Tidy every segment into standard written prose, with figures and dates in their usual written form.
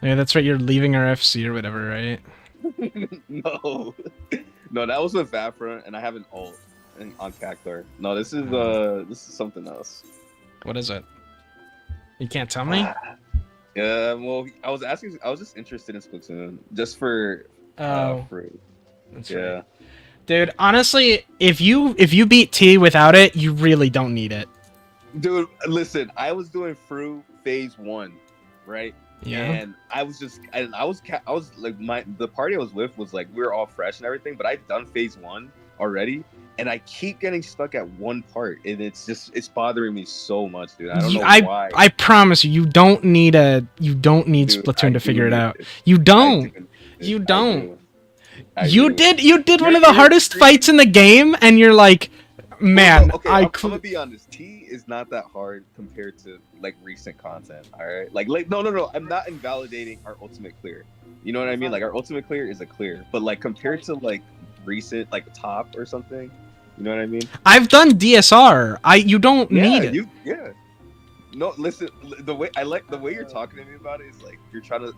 Yeah, that's right. You're leaving our FC or whatever, right? No, no, that was with Vafra, and I have an ult on Cactuar. No, this is something else. What is it? You can't tell me? Yeah, well, I was just interested in Splatoon, just Oh, for that's yeah. right. Dude, honestly, if you beat T without it, you really don't need it. Dude, listen, I was doing through phase 1, right? Yeah. And I was like the party I was with was like we were all fresh and everything, but I'd done phase 1 already, and I keep getting stuck at one part, and it's bothering me so much, dude. I don't know why. I promise you, you don't need Dude, Splatoon to figure it out. it. You don't. do. You don't. I You do. did one of the hardest fights in the game, and you're like, man, okay, I'm gonna be honest. T is not that hard compared to like recent content. All right, like no. I'm not invalidating our ultimate clear. You know what I mean? Like our ultimate clear is a clear, but like compared to like recent like top or something, you know what I mean? I've done DSR. You don't need it. Yeah. No, listen. The way you're talking to me about it is like you're trying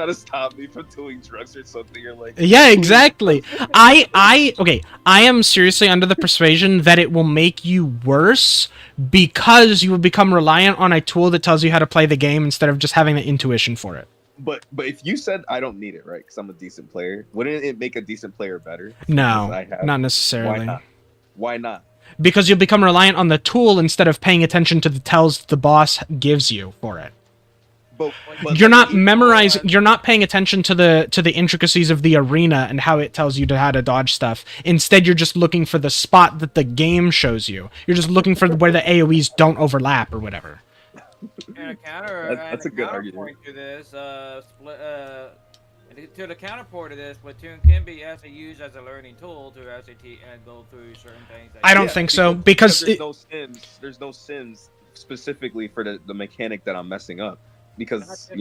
to stop me from doing drugs or something. You're like, Yeah, exactly. Okay. I am seriously under the persuasion that it will make you worse because you will become reliant on a tool that tells you how to play the game instead of just having the intuition for it. But if you said I don't need it, right? Because I'm a decent player, wouldn't it make a decent player better? No, not necessarily. Why not? Why not? Because you'll become reliant on the tool instead of paying attention to the tells the boss gives you for it. But you're not memorizing. You're not paying attention to the intricacies of the arena and how it tells you how to dodge stuff. Instead, you're just looking for the spot that the game shows you. You're just looking for where the AOE's don't overlap or whatever. And that's a good argument. To this, to the counterport of this, Splatoon can be actually used as a learning tool to actually and go through certain things. I don't think so because there's no sims specifically for the mechanic that I'm messing up because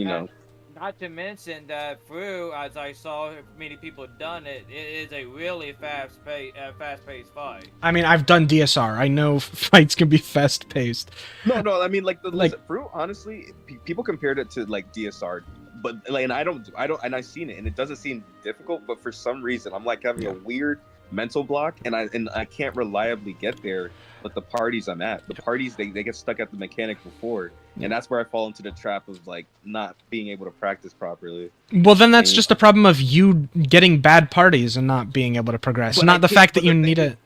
Not to mention that through, as I saw many people done it, it is a really fast-paced fight. I mean, I've done DSR. I know fights can be fast-paced. No. I mean, like Fruit. Honestly, people compared it to like DSR, but like, and I've seen it, and it doesn't seem difficult. But for some reason, I'm like having a weird mental block, and I can't reliably get there. But the parties I'm at, they get stuck at the mechanic before, and that's where I fall into the trap of like not being able to practice properly. Well, then that's just a problem of you getting bad parties and not being able to progress, not the fact that you need it.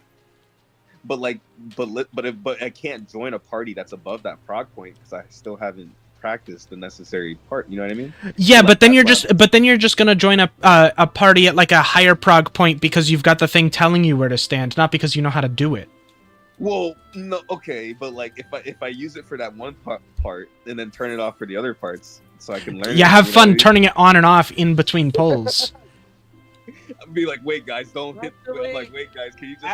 But I can't join a party that's above that prog point because I still haven't practiced the necessary part. You know what I mean? Yeah, but then you're just gonna join a party at like a higher prog point because you've got the thing telling you where to stand, not because you know how to do it. Well, no, okay, but like if I use it for that one part and then turn it off for the other parts, so I can learn. Yeah, have fun turning it on and off in between pulls. I'd be like, wait, guys, don't hit. I'm like, wait, guys, can you just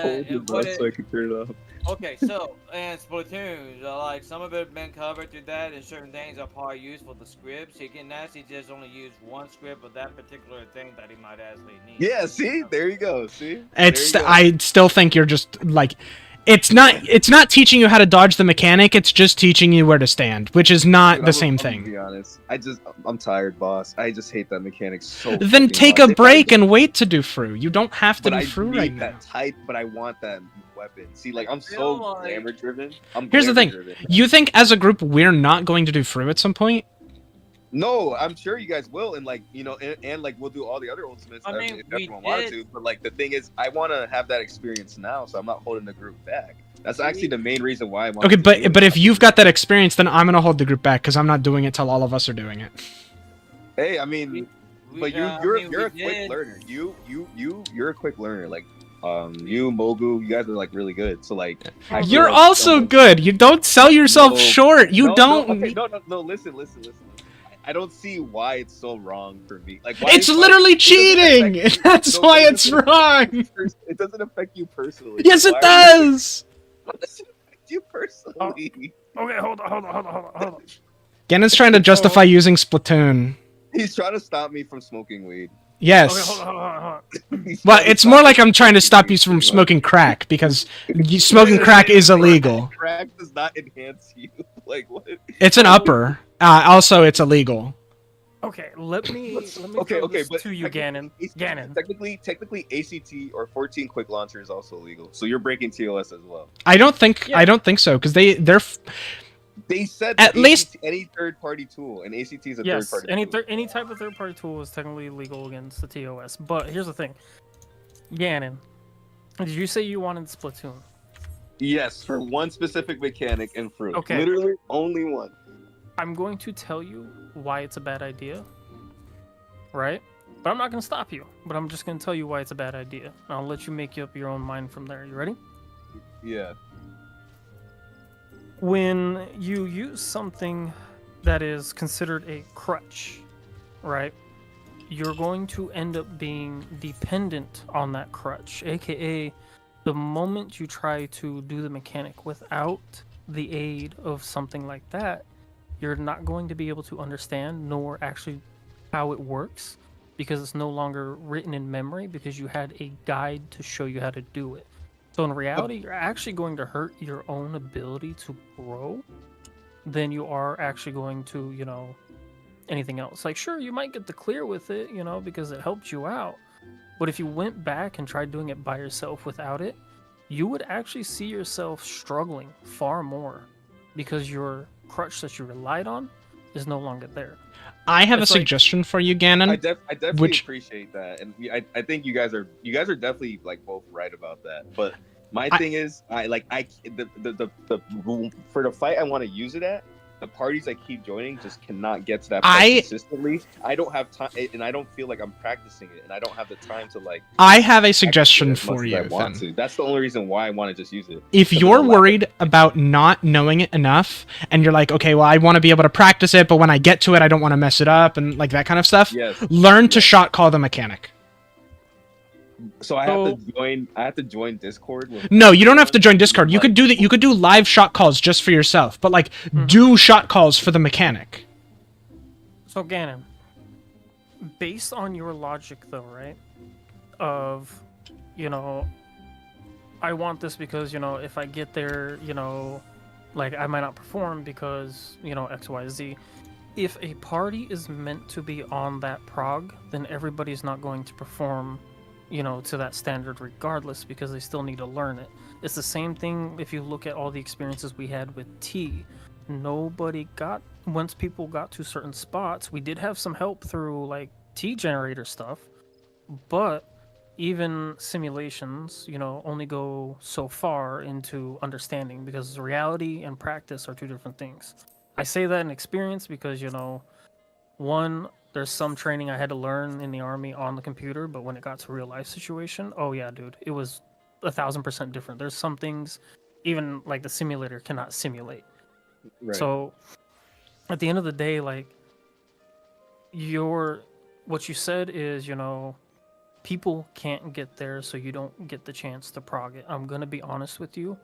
hold your butt so I can turn it off? Okay, so and Splatoon, like some of it have been covered through that, and certain things are probably used for the scripts. He can actually just only use one script of that particular thing that he might actually need. Yeah, see, there you go. See, I still think you're just like, it's not teaching you how to dodge the mechanic. It's just teaching you where to stand, which is not the same thing. To be honest, I'm tired, boss. I just hate that mechanic so. Then take a break and wait to do Fru. You don't have to do Fru right now. But I want that weapon. See, like I'm so glamour driven. Here's the thing. You think as a group we're not going to do Fru at some point? No, I'm sure you guys will, and like and like we'll do all the other ultimates. I mean, if everyone wanted to, but like the thing is, I want to have that experience now, so I'm not holding the group back. That's actually the main reason why I want. Okay, but if you've got that experience, then I'm gonna hold the group back because I'm not doing it till all of us are doing it. Hey, I mean, but you're a quick learner. You're a quick learner. Like you, Mogu, you guys are like really good. So like, you're also good. You don't sell yourself short. You don't. No. Listen. I don't see why it's so wrong for me. Like, it's literally cheating. That's why it's wrong. It doesn't affect you personally. Yes, it does. What does it affect you personally? Okay, hold on. Gennon's trying to justify using Splatoon. He's trying to stop me from smoking weed. Yes. Okay, hold on. Well, it's more like I'm trying to stop you from smoking crack because smoking crack is illegal. Crack does not enhance you. Like what? It's an upper. Also, it's illegal. Okay, let me Okay, throw okay, this but to you, Ganon. Ganon. Technically, ACT or 14 quick launcher is also illegal. So you're breaking TOS as well. I don't think Yeah. I don't think so because They said At that least- ACT, any third party tool, and ACT is a third Yes, party any tool. any type of third-party tool is technically legal against the TOS. But here's the thing, Ganon, did you say you wanted Splatoon? Yes, for one specific mechanic and fruit. Okay. Literally only one. I'm going to tell you why it's a bad idea, right? But I'm not going to stop you. But I'm just going to tell you why it's a bad idea. And I'll let you make up your own mind from there. You ready? Yeah. When you use something that is considered a crutch, right? You're going to end up being dependent on that crutch, aka the moment you try to do the mechanic without the aid of something like that, you're not going to be able to understand nor actually how it works because it's no longer written in memory because you had a guide to show you how to do it. So in reality, you're actually going to hurt your own ability to grow than you are actually going to, anything else. Like, sure, you might get the clear with it, because it helped you out. But if you went back and tried doing it by yourself without it, you would actually see yourself struggling far more because your crutch that you relied on is no longer there. I have It's a like- suggestion for you, Ganon. I definitely Which- appreciate that, and I think you guys are definitely like both right about that. But my thing is, for the fight I want to use it at, the parties I keep joining just cannot get to that point consistently. I don't have time, and I don't feel like I'm practicing it, and I don't have the time to like. I have a practice it suggestion as much for as you. I want Then. to. That's the only reason why I want to just use it. If Because you're of the lack of- worried about not knowing it enough, and you're like, okay, well, I want to be able to practice it, but when I get to it, I don't want to mess it up, and like that kind of stuff. Yes. Learn to Yes. shot call the mechanic. So I have to join Discord. With No, you don't have to everyone? join Discord. You Like, could do that. You could do live shot calls just for yourself, but like Mhm. do shot calls for the mechanic. So Ganon, based on your logic though, right? Of, I want this because, if I get there, like I might not perform because, X, Y, Z. If a party is meant to be on that prog, then everybody's not going to perform, to that standard regardless because they still need to learn it. It's the same thing if you look at all the experiences we had with T. Once people got to certain spots, we did have some help through like T generator stuff, but even simulations, only go so far into understanding because reality and practice are two different things. I say that in experience because, one, there's some training I had to learn in the army on the computer, but when it got to real life situation, oh yeah, dude, it was 1,000% different. There's some things even like the simulator cannot simulate. Right. So at the end of the day, like what you said is, people can't get there, so you don't get the chance to prog it. I'm gonna be honest with you.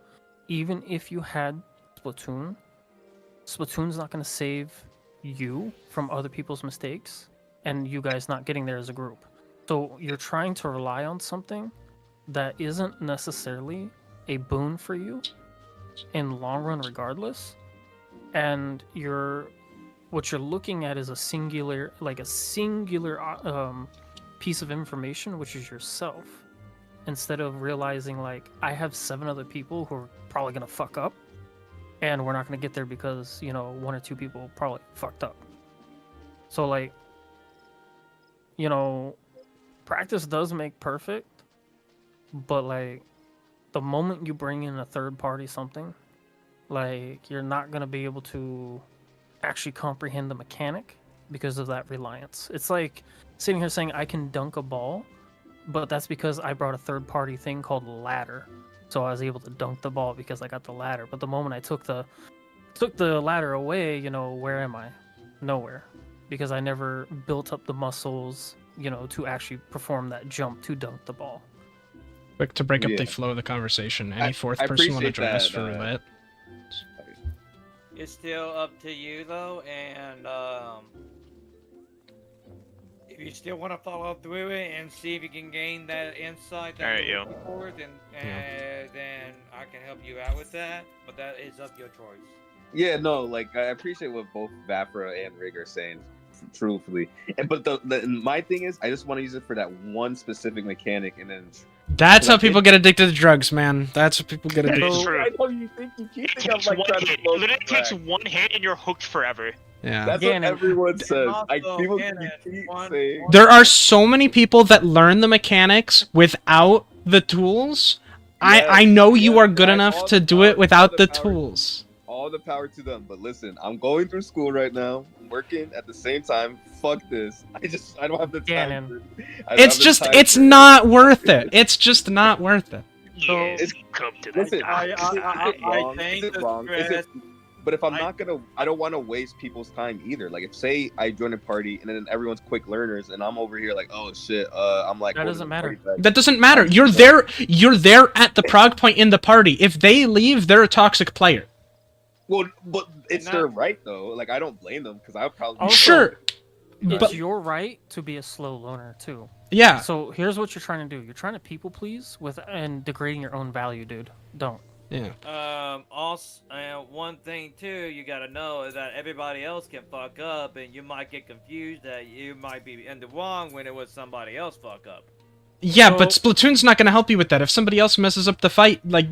Even if you had Splatoon's not gonna save you from other people's mistakes and you guys not getting there as a group. So you're trying to rely on something that isn't necessarily a boon for you in the long run regardless. And what you're looking at is a singular piece of information, which is yourself, instead of realizing like I have 7 other people who are probably gonna fuck up and we're not gonna get there because 1 or 2 people probably fucked up. So like, practice does make perfect, but like the moment you bring in a third party something, like you're not gonna be able to actually comprehend the mechanic because of that reliance. It's like sitting here saying I can dunk a ball, but that's because I brought a third party thing called ladder. So I was able to dunk the ball because I got the ladder. But the moment I took the ladder away, where am I? Nowhere. Because I never built up the muscles, to actually perform that jump to dunk the ball. Quick to break up the Yeah. flow of the conversation. Any fourth I person want to appreciate join us that, for roulette? It's still up to you though, and if you still want to follow through it and see if you can gain that insight that Alright, you're yo. looking for, then I can help you out with that. But that is up your choice. Yeah, no, like I appreciate what both Vafra and Rig are saying, truthfully. But my thing is, I just want to use it for that one specific mechanic, and then That's how people get addicted to drugs, man. That's what people get That addicted is to. true. I know you think you keep It thinking I'm takes like one trying to hit. It smoke literally takes crack. one hit and you're hooked forever. Yeah. That's Gannon. what everyone says. also, People Gannon, keep one- saying. There are so many people that learn the mechanics without the tools. I know you yes, are good guys, enough all to the do power- it without all the power- tools. All the power to them, but listen, I'm going through school right now. I'm working at the same time. Fuck this. I don't have the time. Gannon. It's not worth it. It's just not worth it. Yes, It's- come to the Listen, doctor. I think Is it the wrong? stress. But if I'm I- not gonna, I don't want to waste people's time either. Like, if say I join a party and then everyone's quick learners, and I'm over here like, oh shit, I'm like, That holding doesn't the matter. party back. That doesn't matter. You're there. You're there at the prog point in the party. If they leave, they're a toxic player. Well, but it's And their that- right though. Like, I don't blame them because I'll probably Also, Sure. It's But- your right to be a slow loner too. Yeah. So here's what you're trying to do. You're trying to people please and degrading your own value, dude. Don't. Yeah. Also, one thing too, you gotta know is that everybody else can fuck up, and you might get confused that you might be in the wrong when it was somebody else fuck up. Yeah, but So- Splatoon's not going to help you with that. If somebody else messes up the fight, like,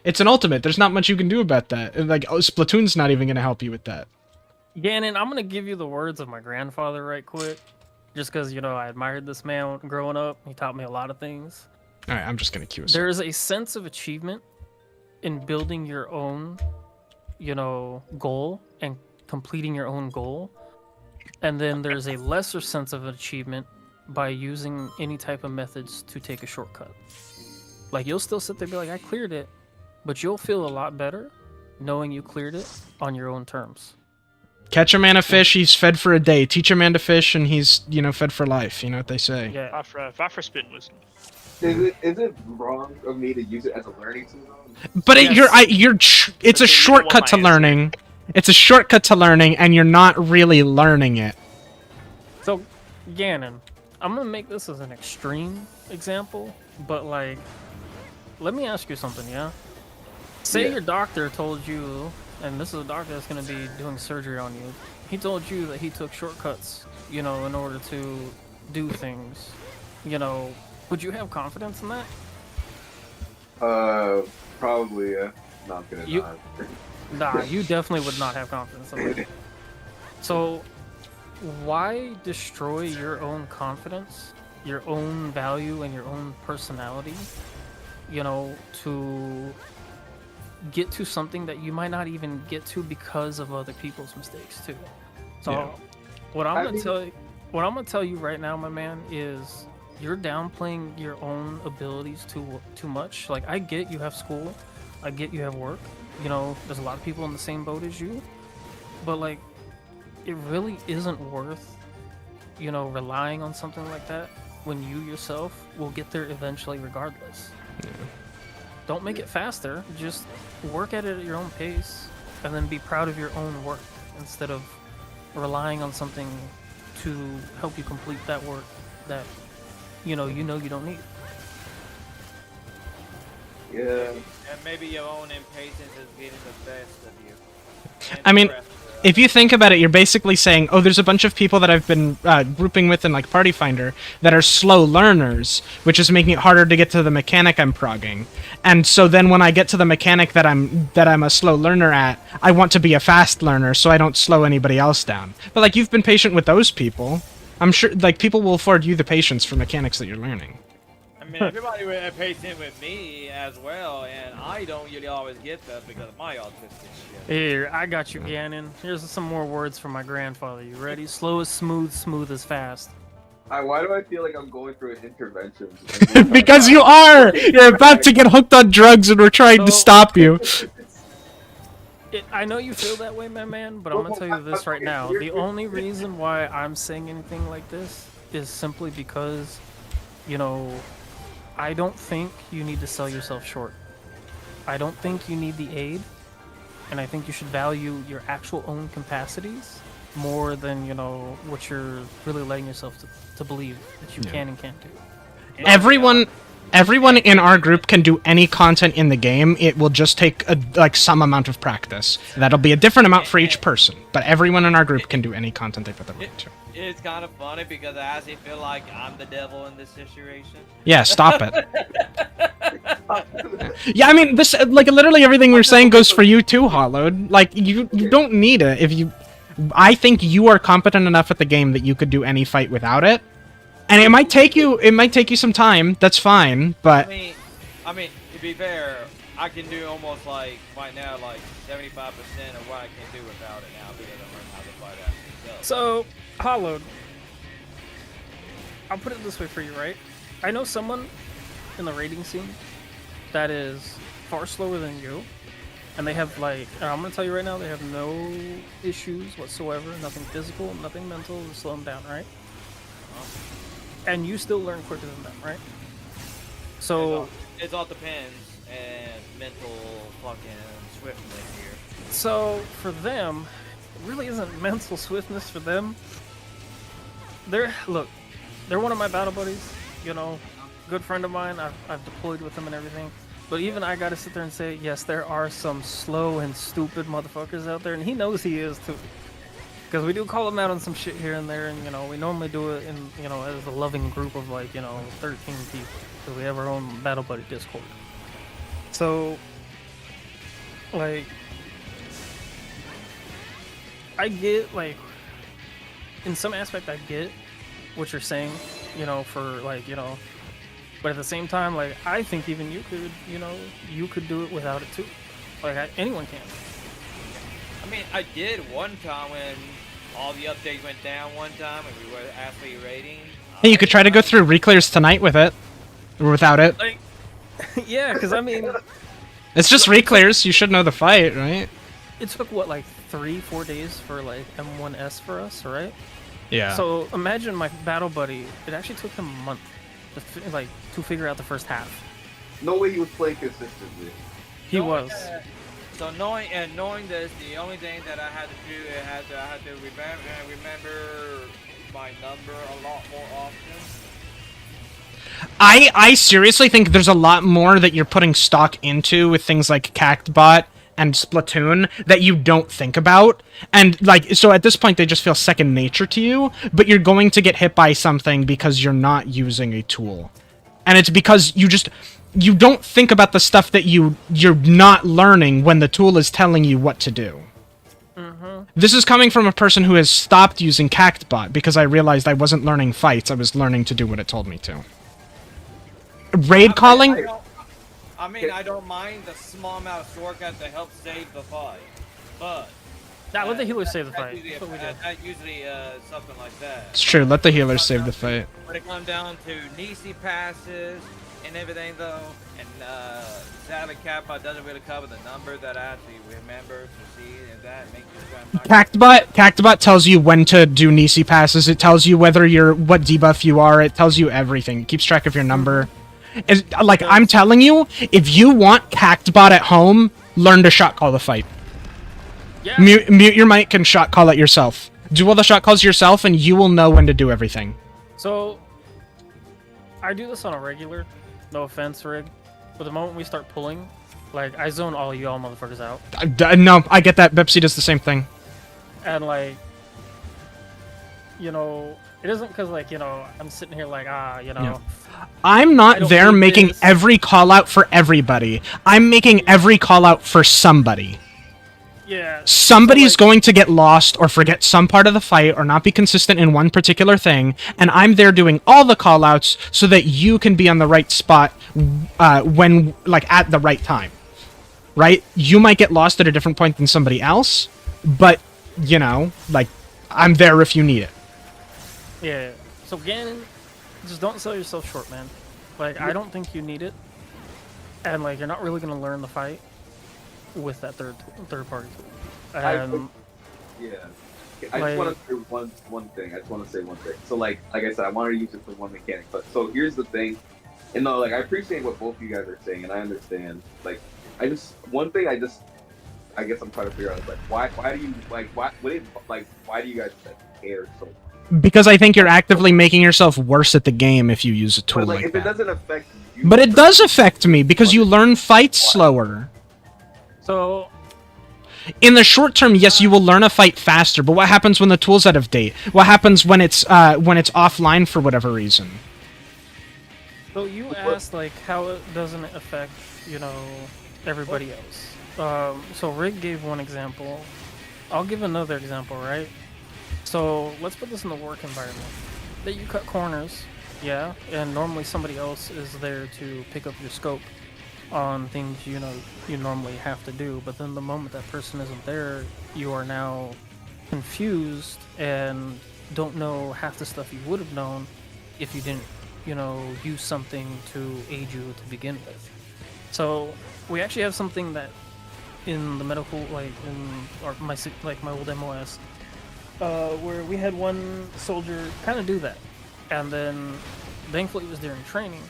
it's an ultimate. There's not much you can do about that. And, like, Splatoon's not even going to help you with that. Gannon, I'm gonna give you the words of my grandfather right quick. Just because, you know, I admired this man growing up. He taught me a lot of things. All right, I'm just going to cue us. There is a sense of achievement in building your own, you know, goal and completing your own goal. And then there's a lesser sense of achievement by using any type of methods to take a shortcut. Like, you'll still sit there and be like, I cleared it, but you'll feel a lot better knowing you cleared it on your own terms. Catch a man a fish, he's fed for a day. Teach a man to fish, and he's, you know, fed for life. You know what they say. Yeah. Vafra spin wisdom. Is it wrong of me to use it as a learning tool? But Yes. it's a So you shortcut want to my learning. It's a shortcut to learning, and you're not really learning it. So, Gannon, I'm gonna make this as an extreme example, but like, let me ask you something, yeah? Say Yeah. your doctor told you, and this is a doctor that's gonna be doing surgery on you. He told you that he took shortcuts, you know, in order to do things. You know, would you have confidence in that? Probably. Not gonna. You- Nah, you definitely would not have confidence in that. So, why destroy your own confidence, your own value, and your own personality, you know, to get to something that you might not even get to because of other people's mistakes too? So, Yeah. what I'm I gonna mean- what I'm gonna tell you right now, my man, is you're downplaying your own abilities too much. Like, I get you have school, I get you have work. You know, there's a lot of people in the same boat as you, but like, it really isn't worth, you know, relying on something like that when you yourself will get there eventually regardless. Don't make it faster, just work at it at your own pace and then be proud of your own work instead of relying on something to help you complete that work that you know you don't need. Yeah. And maybe your own impatience is getting the best of you. And I mean, the rest of us. If you think about it, you're basically saying, oh, there's a bunch of people that I've been grouping with in like Party Finder that are slow learners, which is making it harder to get to the mechanic I'm progging. And so then when I get to the mechanic that I'm a slow learner at, I want to be a fast learner so I don't slow anybody else down. But like, you've been patient with those people. I'm sure like people will afford you the patience for mechanics that you're learning. I mean, everybody was patient with me as well, and I don't usually always get that because of my autistic shit. Here, I got you, Gannon. Here's some more words from my grandfather. You ready? Slow is smooth, smooth is fast. Why do I feel like I'm going through an intervention? Because you are! You're about to get hooked on drugs and we're trying to So- stop you. I know you feel that way, my man, but I'm gonna tell you this right now. The only reason why I'm saying anything like this is simply because, you know, I don't think you need to sell yourself short. I don't think you need the aid, and I think you should value your actual own capacities more than, you know, what you're really letting yourself to believe that you Yeah. can and can't do. Everyone Everyone in our group can do any content in the game. It will just take like some amount of practice. That'll be a different amount for each person, but everyone in our group can do any content they put their mind to. It's kind of funny because I actually feel like I'm the devil in this situation. Yeah, stop it. Yeah, I mean, this like literally everything we're saying goes for you too, Hollowed. Like you don't need it if you. I think you are competent enough at the game that you could do any fight without it. And it might take you some time. That's fine, but I mean, to be fair, I can do almost like right now, like 75% of what I can do without it now because I learned how to fight after itself. So, Hollowed, I'll put it this way for you, right? I know someone in the raiding scene that is far slower than you, and they have like, I'm gonna tell you right now, they have no issues whatsoever, nothing physical, nothing mental to slow them down, right? And you still learn quicker than them, right? So it all depends and mental fucking swiftness here. So for them, it really isn't mental swiftness for them. They're one of my battle buddies, you know, good friend of mine. I've deployed with them and everything. But even I gotta sit there and say, yes, there are some slow and stupid motherfuckers out there, and he knows he is too. Because we do call him out on some shit here and there, and, you know, we normally do it in, you know, as a loving group of, like, you know, 13 people. Because we have our own Battle Buddy Discord. So, like, I get, like, in some aspect I get what you're saying, you know, for, like, you know, but at the same time, like, I think even you could, you know, you could do it without it too. Like, anyone can. I mean, I did one time when all the updates went down one time and we were actually rating. hey, you could try to go through reclears tonight with it, or without it. Like, yeah, because I mean, It's just reclears. You should know the fight, right? it took what, like 3-4 days for like M1S for us, right? Yeah. So imagine my battle buddy. It actually took him a month to figure out the first half. No way he was playing consistently. He was. So knowing this, the only thing that I had to do, I had to remember my number a lot more often. I seriously think there's a lot more that you're putting stock into with things like Cactbot and Splatoon that you don't think about. And, like, so at this point, they just feel second nature to you, but you're going to get hit by something because you're not using a tool. And it's because you don't think about the stuff that you're not learning when the tool is telling you what to do. This is coming from a person who has stopped using Cactbot because I realized I wasn't learning fights, I was learning to do what it told me to. Raid calling? I don't mind the small amount of shortcuts to help save the fight, but... Nah, let the healers save the fight. That's usually something like that. It's true, let the healers save the fight. When it comes down to Nisi passes and everything, though, and sadly, Kappa doesn't really cover the number that I actually remember to see, and that makes it Cactbot tells you when to do Nisi passes. It tells you what debuff you are. It tells you everything. It keeps track of your number. It's, like, I'm telling you, if you want Cactbot at home, learn to shot call the fight. Yeah. Mute your mic and shot call it yourself. Do all the shot calls yourself, and you will know when to do everything. So, I do this on a regular. No offense, Rig. But the moment we start pulling, like, I zone all y'all motherfuckers out. No, I get that. Bepsi does the same thing. And, like, you know, it isn't because, like, you know, I'm sitting here like, you know. No. I'm not there making every call out for everybody. I'm making every call out for somebody. Yeah. Somebody's going to get lost or forget some part of the fight or not be consistent in one particular thing, and I'm there doing all the callouts so that you can be on the right spot when, like, at the right time. Right? You might get lost at a different point than somebody else, but, you know, like, I'm there if you need it. Yeah. So, Ganon, just don't sell yourself short, man. Like, I don't think you need it. And, like, you're not really going to learn the fight with that third party tool. I just like, want to say one thing. I just want to say one thing. So like I said, I wanted to use it for one mechanic. But so here's the thing. And no, like I appreciate what both of you guys are saying, and I understand. Like I I guess I'm trying to figure out, like, why do you like why why do you guys care so much? Because I think you're actively making yourself worse at the game if you use a tool But like, like if it that. doesn't affect you, But it does affect me because you learn fights slower. So In the short term, yes, you will learn a fight faster, but what happens when the tool's out of date? What happens when it's offline for whatever reason? So you asked like how it doesn't affect, everybody else. So Rick gave one example. I'll give another example, right? So let's put this in the work environment. That you cut corners, yeah, and normally somebody else is there to pick up your scope on things you normally have to do. But then the moment that person isn't there, you are now confused and don't know half the stuff you would have known if you didn't use something to aid you to begin with. So we actually have something that in the medical, like in my old MOS, where we had one soldier kind of do that, and then thankfully it was during training.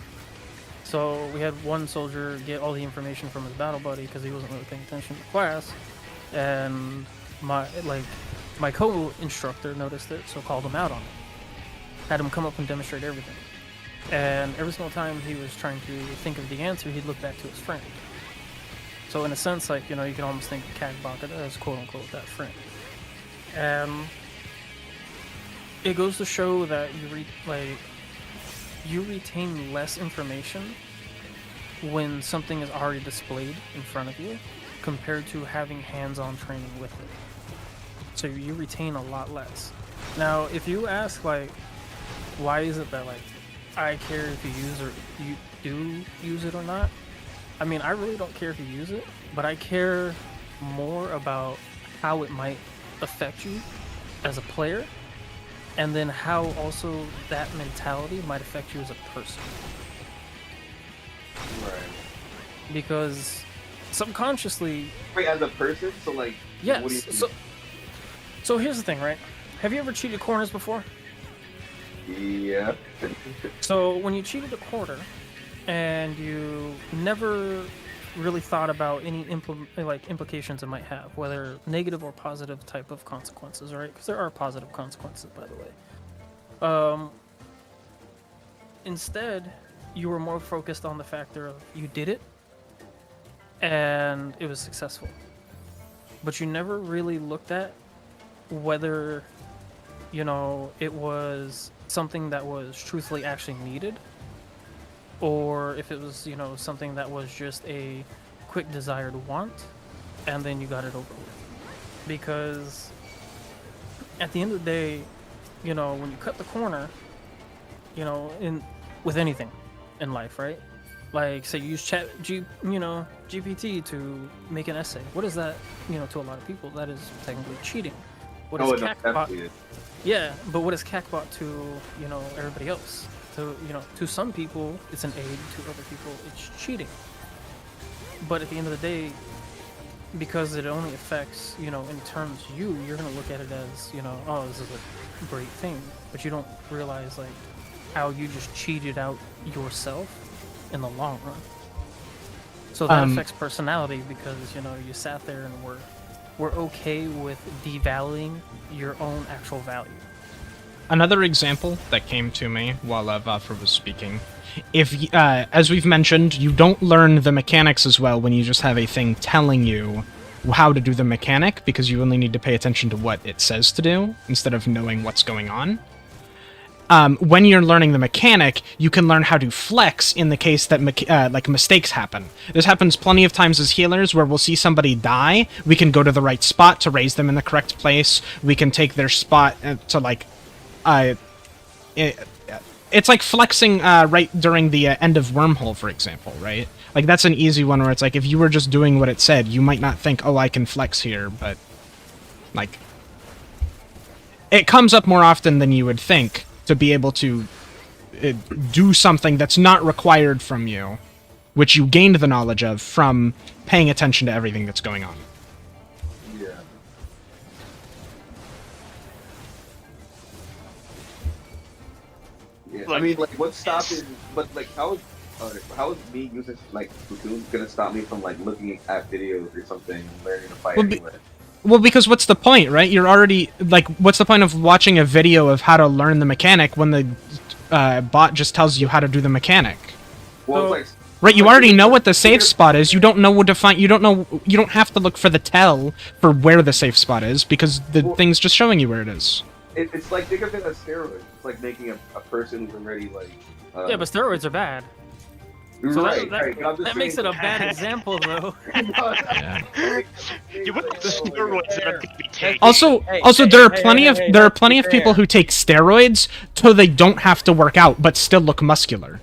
So we had one soldier get all the information from his battle buddy because he wasn't really paying attention to class, and my co-instructor noticed it, so called him out on it. Had him come up and demonstrate everything. And every single time he was trying to think of the answer, he'd look back to his friend. So in a sense, like, you can almost think of Cagbot as quote-unquote that friend. And it goes to show that you retain less information when something is already displayed in front of you compared to having hands-on training with it. So you retain a lot less. Now, if you ask, like, why is it that, like, I care if you do use it or not? I mean, I really don't care if you use it, but I care more about how it might affect you as a player, and then how also that mentality might affect you as a person. Right. Because subconsciously, Wait, as a person, so like, yes. what do you So here's the thing, right? Have you ever cheated corners before? Yeah. So when you cheated a corner, and you never really thought about any implications it might have, whether negative or positive type of consequences, right? Because there are positive consequences, by the way. Instead, you were more focused on the factor of you did it, and it was successful. But you never really looked at whether, it was something that was truthfully actually needed, or if it was, something that was just a quick desired want, and then you got it over with. Because at the end of the day, when you cut the corner, with anything in life, right? Like, say you use GPT to make an essay. What is that, to a lot of people, that is technically cheating. What is Cackbot? Yeah, but what is Cackbot to, everybody else? To some people, it's an aid. To other people, it's cheating. But at the end of the day, because it only affects, in terms you're going to look at it as, oh, this is a great thing. But you don't realize, like, how you just cheated out yourself in the long run. So that affects personality because, you sat there and were okay with devaluing your own actual value. Another example that came to me while Vafra was speaking, if, as we've mentioned, you don't learn the mechanics as well when you just have a thing telling you how to do the mechanic, because you only need to pay attention to what it says to do, instead of knowing what's going on. When you're learning the mechanic, you can learn how to flex in the case that mistakes happen. This happens plenty of times as healers, where we'll see somebody die, we can go to the right spot to raise them in the correct place, we can take their spot to, like, it's like flexing right during the end of Wormhole, for example, right? Like, that's an easy one where it's like, if you were just doing what it said, you might not think, oh, I can flex here, but, like, it comes up more often than you would think to be able to do something that's not required from you, which you gained the knowledge of from paying attention to everything that's going on. Yeah. Yeah. I mean, like, what's stopping? But like, how how is me using like Splatoon gonna stop me from like looking at videos or something and learning to fight Well, anyway? Well, because what's the point, right? You're already like, what's the point of watching a video of how to learn the mechanic when the bot just tells you how to do the mechanic? Well, So- it's like Right, you like, already know think what the of- safe spot is. You don't know what to find. You don't know. You don't have to look for the tell for where the safe spot is because the Well- thing's just showing you where it is. It's like think of it as steroids. It's like making a person who's already like. Yeah, but steroids are bad. You're So right, that, right. But I'm just that makes it saying- a bad example, though. You wouldn't steroids that are going to be taken. Also, there are plenty of people who take steroids so they don't have to work out but still look muscular.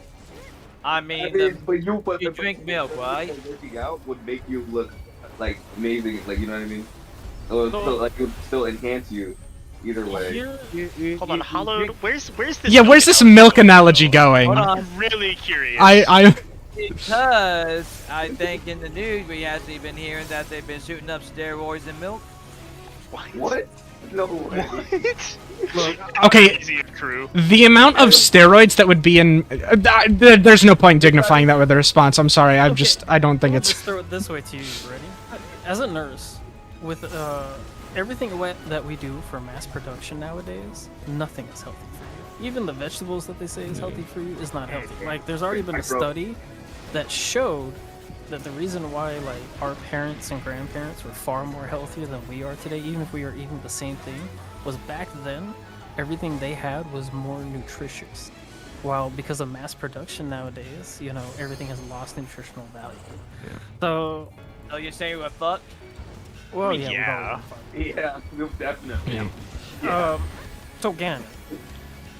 I I mean, mean, but you drink milk, right? Working out would make you look like amazing, like you know what I mean. It would So- still, like it would still enhance you either way. Here, Hold on, Hollowed. Where's this? Yeah, where's this milk analogy going? Hold on. I'm really curious. I Because I think in the news we actually been hearing that they've been shooting up steroids in milk. What? No way. What? Okay. Easy crew. the amount of steroids that would be in there's no point dignifying that with a response. I'm sorry. I don't think I'll it's just throw it this way to you. Ready? As a nurse, with everything that we do for mass production nowadays, nothing is healthy for you. Even the vegetables that they say is healthy for you is not healthy. Like, there's already been a study that showed that the reason why like our parents and grandparents were far more healthier than we are today, even if we are eating the same thing, was back then everything they had was more nutritious. While because of mass production nowadays, you know, everything has lost nutritional value. So, So you say we're fucked? well, Yeah. yeah. Yeah, definitely. Yeah. So Gan,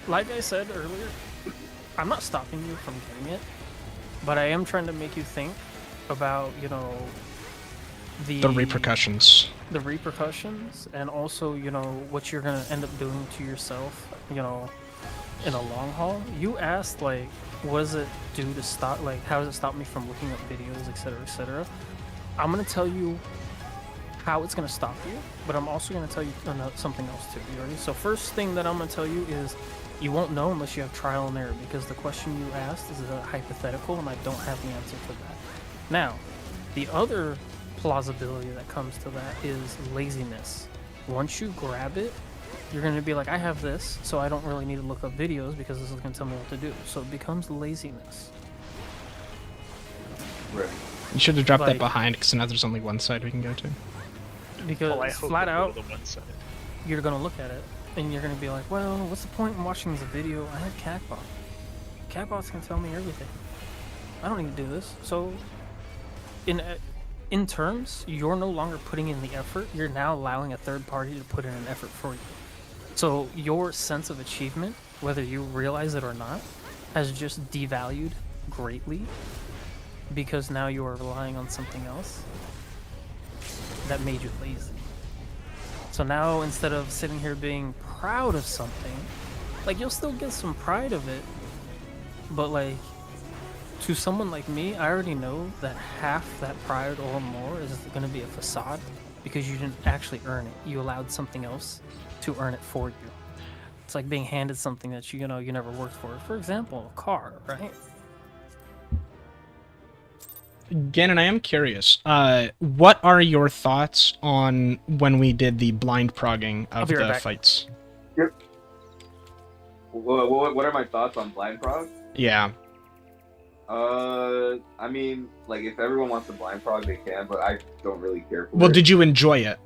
like I said earlier, I'm not stopping you from getting it, but I am trying to make you think about, you know, the repercussions. the repercussions, and also, you know, what you're gonna end up doing to yourself, you know, in a long haul. You asked, like, what does it do to stop, like, how does it stop me from looking up videos, etc., etc. I'm gonna tell you how it's gonna stop you, but I'm also gonna tell you something else too. You ready? So first thing that I'm gonna tell you is you won't know unless you have trial and error, because the question you asked is a hypothetical and I don't have the answer to that. Now, the other plausibility that comes to that is laziness. Once you grab it, you're going to be like, I have this, so I don't really need to look up videos because this is going to tell me what to do. So it becomes laziness. Right. You should have dropped that Like- behind because now there's only one side we can go to. Because Well, I hope flat they go out, to the one side. you're going to look at it and you're going to be like, well, what's the point in watching this video? I have Catbot. Catbots can tell me everything. I don't need to do this. So in terms, you're no longer putting in the effort. You're now allowing a third party to put in an effort for you. So your sense of achievement, whether you realize it or not, has just devalued greatly because now you are relying on something else that made you lazy. So now instead of sitting here being proud of something, like, you'll still get some pride of it, but like, to someone like me, I already know that half that pride or more is going to be a facade because you didn't actually earn it. You allowed something else to earn it for you. It's like being handed something that you know you never worked for. For example, a car, right? Gannon, I am curious. What are your thoughts on when we did the blind progging of be right the back. fights? What are my thoughts on blind prog? Yeah. I mean, like, if everyone wants to blind prog, they can, but I don't really care for Well, it. did you enjoy it?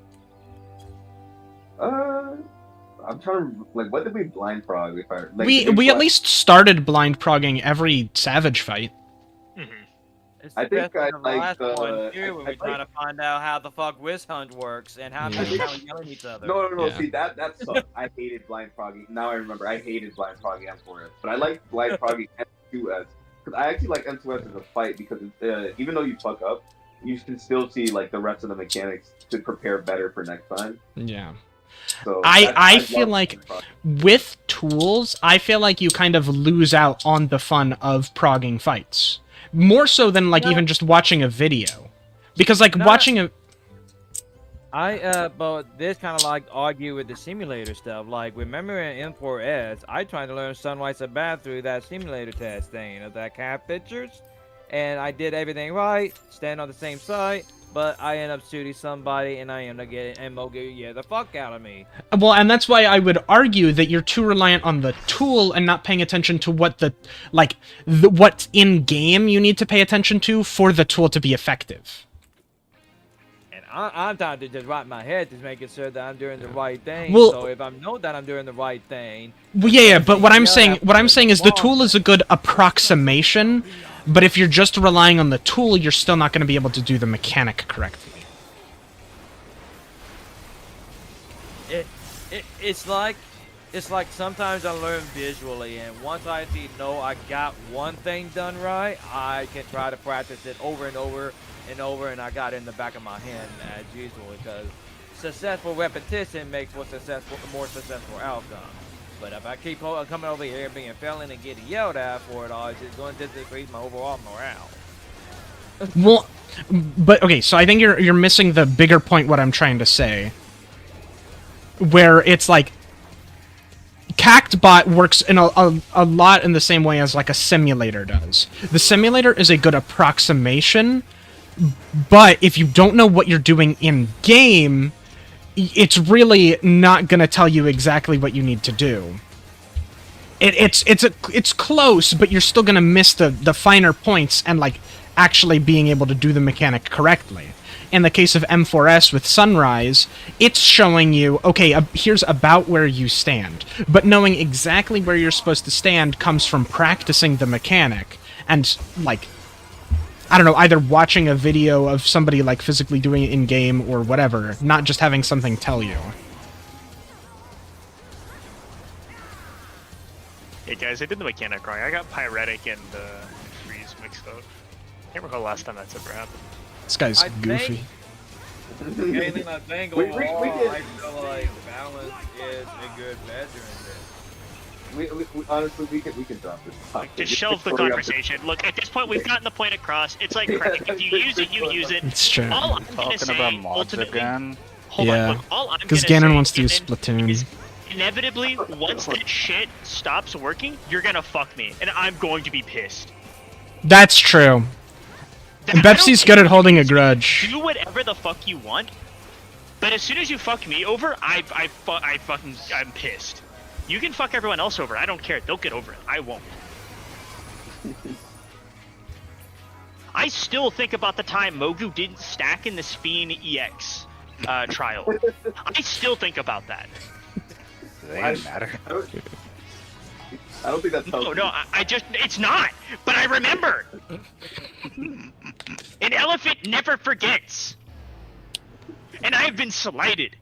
I'm trying to, like, what did we blind prog? If I like, We at least started blind progging every Savage fight. Mhm. It's I the think best I of the last like, one too, where I we trying to find out how the fuck Wiz Hunt works and how Yeah. people yelling at each other. No. Yeah. See, that sucked. I hated blind progging. Now I remember, I hated blind progging M4S, but I like blind progging M2S because I actually like M2S as a fight because even though you fuck up, you can still see like the rest of the mechanics to prepare better for next time. Yeah. So I love feel like blind progging. with tools, I feel like you kind of lose out on the fun of progging fights. More so than like No. even just watching a video. Because like No. watching a But this kind of like argue with the simulator stuff. Like, remember in M4S, I tried to learn Sunrise of Bat through that simulator test thing of that cat pictures, and I did everything right, stand on the same side, but I end up shooting somebody, and I end up getting ammo get the fuck out of me. Well, and that's why I would argue that you're too reliant on the tool and not paying attention to what what's in game you need to pay attention to for the tool to be effective. I'm trying to just wrap my head, just making sure that I'm doing the right thing. Well- so if I know that I'm doing the right thing, Well, yeah, but what I'm saying is the wrong. tool is a good approximation, but if you're just relying on the tool, you're still not going to be able to do the mechanic correctly. It's like sometimes I learn visually, and once I know I got one thing done right, I can try to practice it over and over and over, and I got it in the back of my hand as usual, because successful repetition makes for more successful outcome. But if I keep coming over here being failing and getting yelled at for it all, it's just going to decrease my overall morale. Well, but okay, so I think you're missing the bigger point. What I'm trying to say, where it's like CactBot works in a lot in the same way as like a simulator does. The simulator is a good approximation, but if you don't know what you're doing in game, it's really not gonna tell you exactly what you need to do. It's close, but you're still gonna miss the finer points and like actually being able to do the mechanic correctly. In the case of M4S with Sunrise, it's showing you, okay, here's about where you stand. But knowing exactly where you're supposed to stand comes from practicing the mechanic and, like, I don't know, either watching a video of somebody, like, physically doing it in-game or whatever, not just having something tell you. Hey guys, I did the mechanic wrong. I got Pyretic and Freeze mixed up. Can't recall the last time that's ever happened. This guy's I goofy. Anything I think We overall, did. I feel like balance is a good measure in this. We honestly we can drop this. Like, just shelve the conversation. Look, at this point, we've gotten the point across. It's like crack. If you use it, you use it. It's true. All I'm gonna Talking say, about mods ultimately, again. hold Yeah. on. Look, all I'm Because gonna Ganon say wants to use is Splatoon. inevitably, once that shit stops working, you're gonna fuck me, and I'm going to be pissed. That's true. And I don't Bepsi's care good at if holding you a grudge. Do whatever the fuck you want, but as soon as you fuck me over, I'm pissed. You can fuck everyone else over. I don't care. They'll get over it. I won't. I still think about the time Mogu didn't stack in the Speen EX trial. I still think about that. They didn't matter. I don't think that's No, I just, it's not. But I remember. An elephant never forgets. And I have been slighted.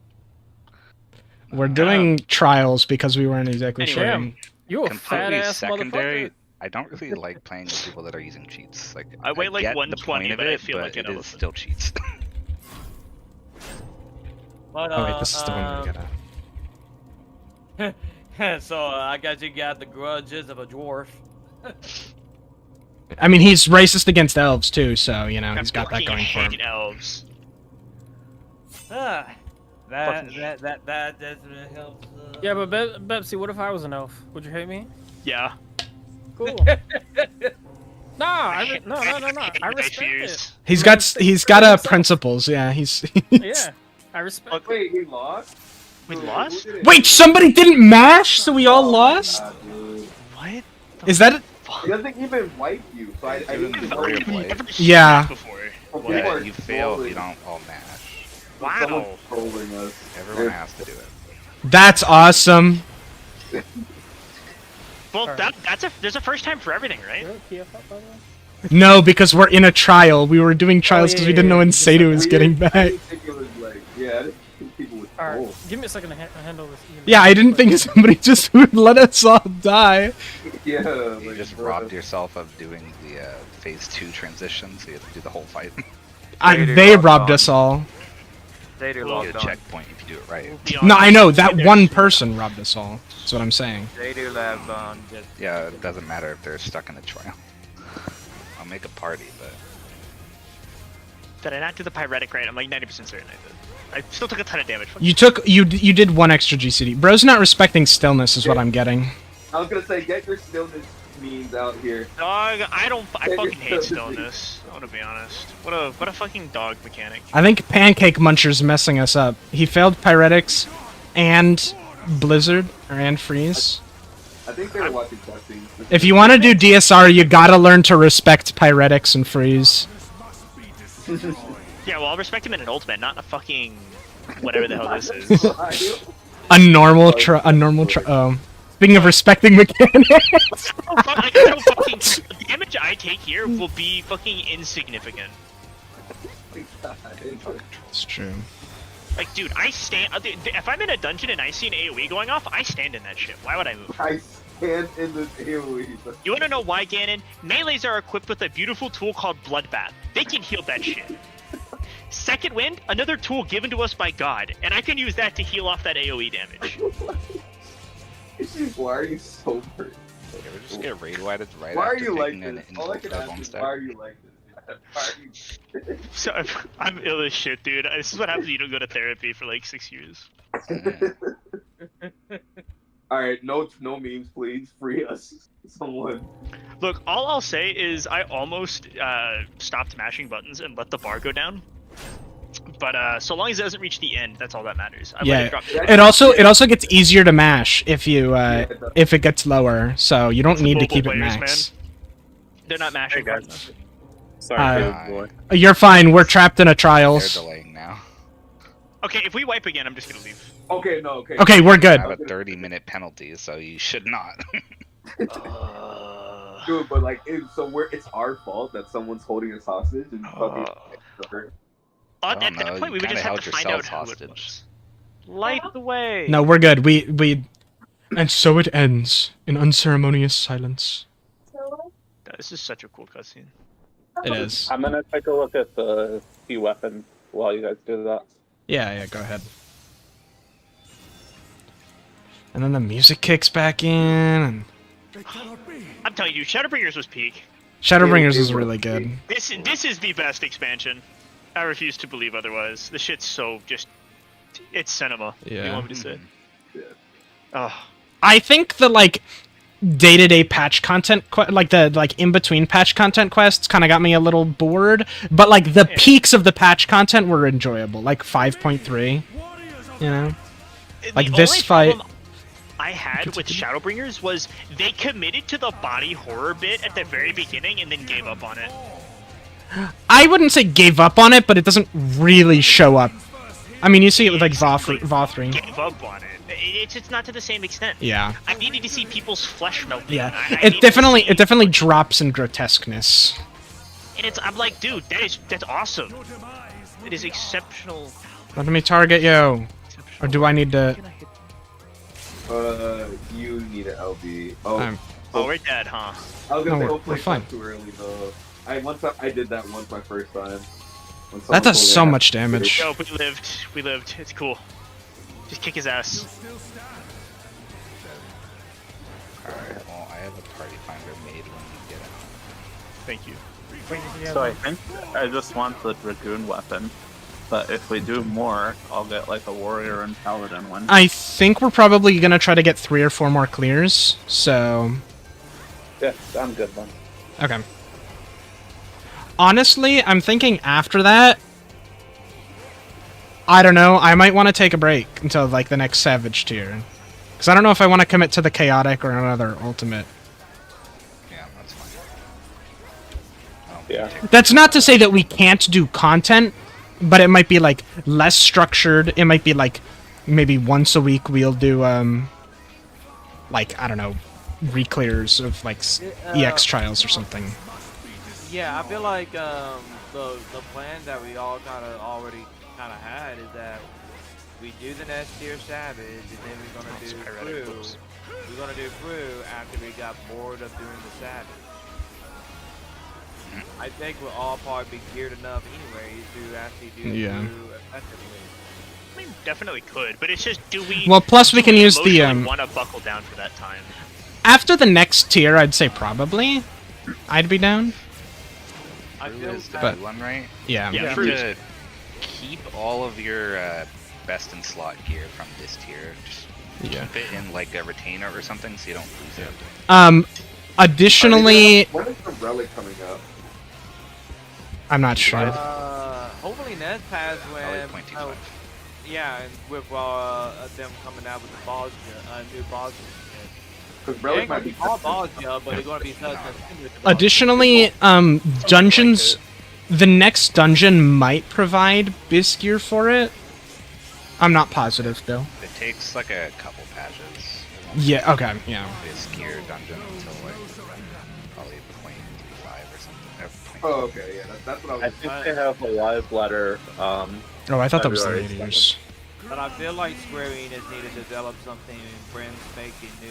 We're doing trials because we weren't exactly Anyway. sure. Damn, you a fat Completely ass secondary. motherfucker. I don't really like playing with people that are using cheats. Like I weigh like get the 120, point of but I it, feel but like an it is elephant. still cheats. But, Oh wait, this is the one we gotta... so I guess you got the grudges of a dwarf. I mean, he's racist against elves too, so, you know, he's got that fucking going for him. hate elves. Ah, that Fucking- that definitely helps. Yeah, but Bepsi, what if I was an elf? Would you hate me? Yeah. Cool. No, I respect it. Refuse. He's got principles, yeah, he's... Yeah, I respect. Wait, he lost? We lost? Wait, somebody didn't mash, so we all lost? What? Is that... He doesn't even wipe you, so I Even didn't the know real you. play. Never seen Yeah. that before. People Yeah, are you fail if trolling- you don't all mash. someone's Wow. trolling us. Everyone has to do it. That's awesome. Well, there's a first time for everything, right? You're a PF up, by the way? No, because we're in a trial. We were doing trials because we didn't know when Seidu was getting I back. didn't think it was like, yeah, I didn't think people would troll. Alright, give me a second to handle this. email. Yeah, I didn't think somebody just would let us all die. Yeah, You like, just bro. robbed yourself of doing the phase 2 transition, so you have to do the whole fight. They robbed us all. They do You log get a on. checkpoint if you do it right. Be No, honest. I know, that one person robbed us all. That's what I'm saying. They do log on. Just Yeah, it doesn't matter if they're stuck in a trial. I'll make a party, but Did I not do the pyretic right? I'm like 90% certain I did. I still took a ton of damage. You did 1 extra GCD. Bro's not respecting stillness is what I'm getting. I was gonna say, get your stillness memes out here. Dog, I fucking hate stillness. I want to be honest. What a fucking dog mechanic. I think Pancake Muncher's messing us up. He failed Pyretics and Blizzard and Freeze. I think they were watching cutscenes. If you want to do DSR, you gotta learn to respect Pyretics and Freeze. Yeah, well, I'll respect him in an ultimate, not in a fucking whatever the hell this is. A normal oh. Speaking of respecting mechanics. I don't fucking. The damage I take here will be fucking insignificant. It's true. Like, dude, I stand. If I'm in a dungeon and I see an AoE going off, I stand in that shit. Why would I move? I stand in the AoE. You wanna know why, Ganon? Melees are equipped with a beautiful tool called Bloodbath. They can heal that shit. Second Wind, another tool given to us by God, and I can use that to heal off that AoE damage. Why are you so hurt? Yeah, we just get raid whited right Why are after you like taking an this? All I insult can of ask one is, step. why are you like this? Why are you... So I'm ill as shit, dude. This is what happens when you don't go to therapy for like 6 years. Alright, no memes, please. Free us. Someone. Look, all I'll say is I almost stopped mashing buttons and let the bar go down. But so long as it doesn't reach the end, that's all that matters. I let it drop. It also gets easier to mash if you if it gets lower, so you don't need to keep it players, max. man. They're not mashing Hey, guys. buttons. Sorry, boy. You're fine. We're trapped in a They're trials. delaying now. Okay, if we wipe again, I'm just gonna leave. Okay, no, okay. Okay, we're good. I have a 30-minute penalty, so you should not. Dude, but like, it's our fault that someone's holding us hostage and fucking. At don't that know, point, you we would kinda just have held to find out yourselves who it hostage. was. Light the way. No, we're good. We and so it ends in unceremonious silence. This is such a cool cutscene. It is. I'm gonna take a look at the key weapon while you guys do that. Yeah, go ahead. And then the music kicks back in, and I'm telling you, Shadowbringers was peak. Shadowbringers is really good. This is the best expansion. I refuse to believe otherwise. The shit's so just. It's cinema. What do you Yeah. want me to say? Oh. I think the like day-to-day patch content, like the in between patch content quests, kind of got me a little bored. But like the peaks of the patch content were enjoyable, like 5.3. You know, like The this only fight. problem I had with Shadowbringers was they committed to the body horror bit at the very beginning and then gave up on it. I wouldn't say gave up on it, but it doesn't really show up. I mean, you see it with like Vothri. Gave up on it. It's not to the same extent. Yeah. I needed to see people's flesh melting. Yeah. I It needed to see- definitely drops in grotesqueness. And I'm like, dude, that's awesome. It is exceptional. Let me target you. Or do I need to? You need an LB. Oh, we're dead, huh? I was gonna No, say, we're hopefully it's fine. not too early though. I did that once my first time. When That someone does told me so I had much to- damage. Yo, we lived. It's cool. Just kick his ass. Alright, well, I have a party finder made when you get out. Thank you. So I think I just want the Dragoon weapon, but if we do more, I'll get like a Warrior and Paladin one. I think we're probably gonna try to get 3 or 4 more clears. So Yeah, I'm good then. okay. Honestly, I'm thinking after that. I don't know. I might want to take a break until like the next Savage tier, because I don't know if I want to commit to the Chaotic or another Ultimate. Yeah, that's fine. Yeah. That's not to say that we can't do content, but it might be like less structured. It might be like maybe once a week we'll do like I don't know, reclears of like EX trials or something. Yeah, I feel like the plan that we all already had is that we do the next tier Savage, and then we're gonna do Crew. We're gonna do Crew after we got bored of doing the Savage. I think we'll all probably be geared enough anyway to actually do Crew effectively. I mean, definitely could, but it's just, do we? Well, plus we can use the want to buckle down for that time. after the next tier. I'd say probably I'd be down. I Crew feel is the but- blue one, right? Yeah. Yeah, We Crew need is- to keep all of your best in slot gear from this tier. Just keep it in like a retainer or something so you don't lose it. Additionally, When is the relic coming up? I'm not sure. Hopefully Nez Pass Probably when 0.25. yeah, and with them coming out with the balls, new balls. Because They relic ain't might gonna be be all balls, but they're gonna be such Additionally, dungeons, the next dungeon might provide bis gear for it. I'm not positive though. It takes like a couple patches. Yeah. Okay. Yeah. This gear dungeon until like probably 0.35 or something. Oh, okay, yeah, that's what I I was. think they have a live letter. Oh, I thought that was the February meteors. But I feel like Square Enix need to develop something brand spanking new.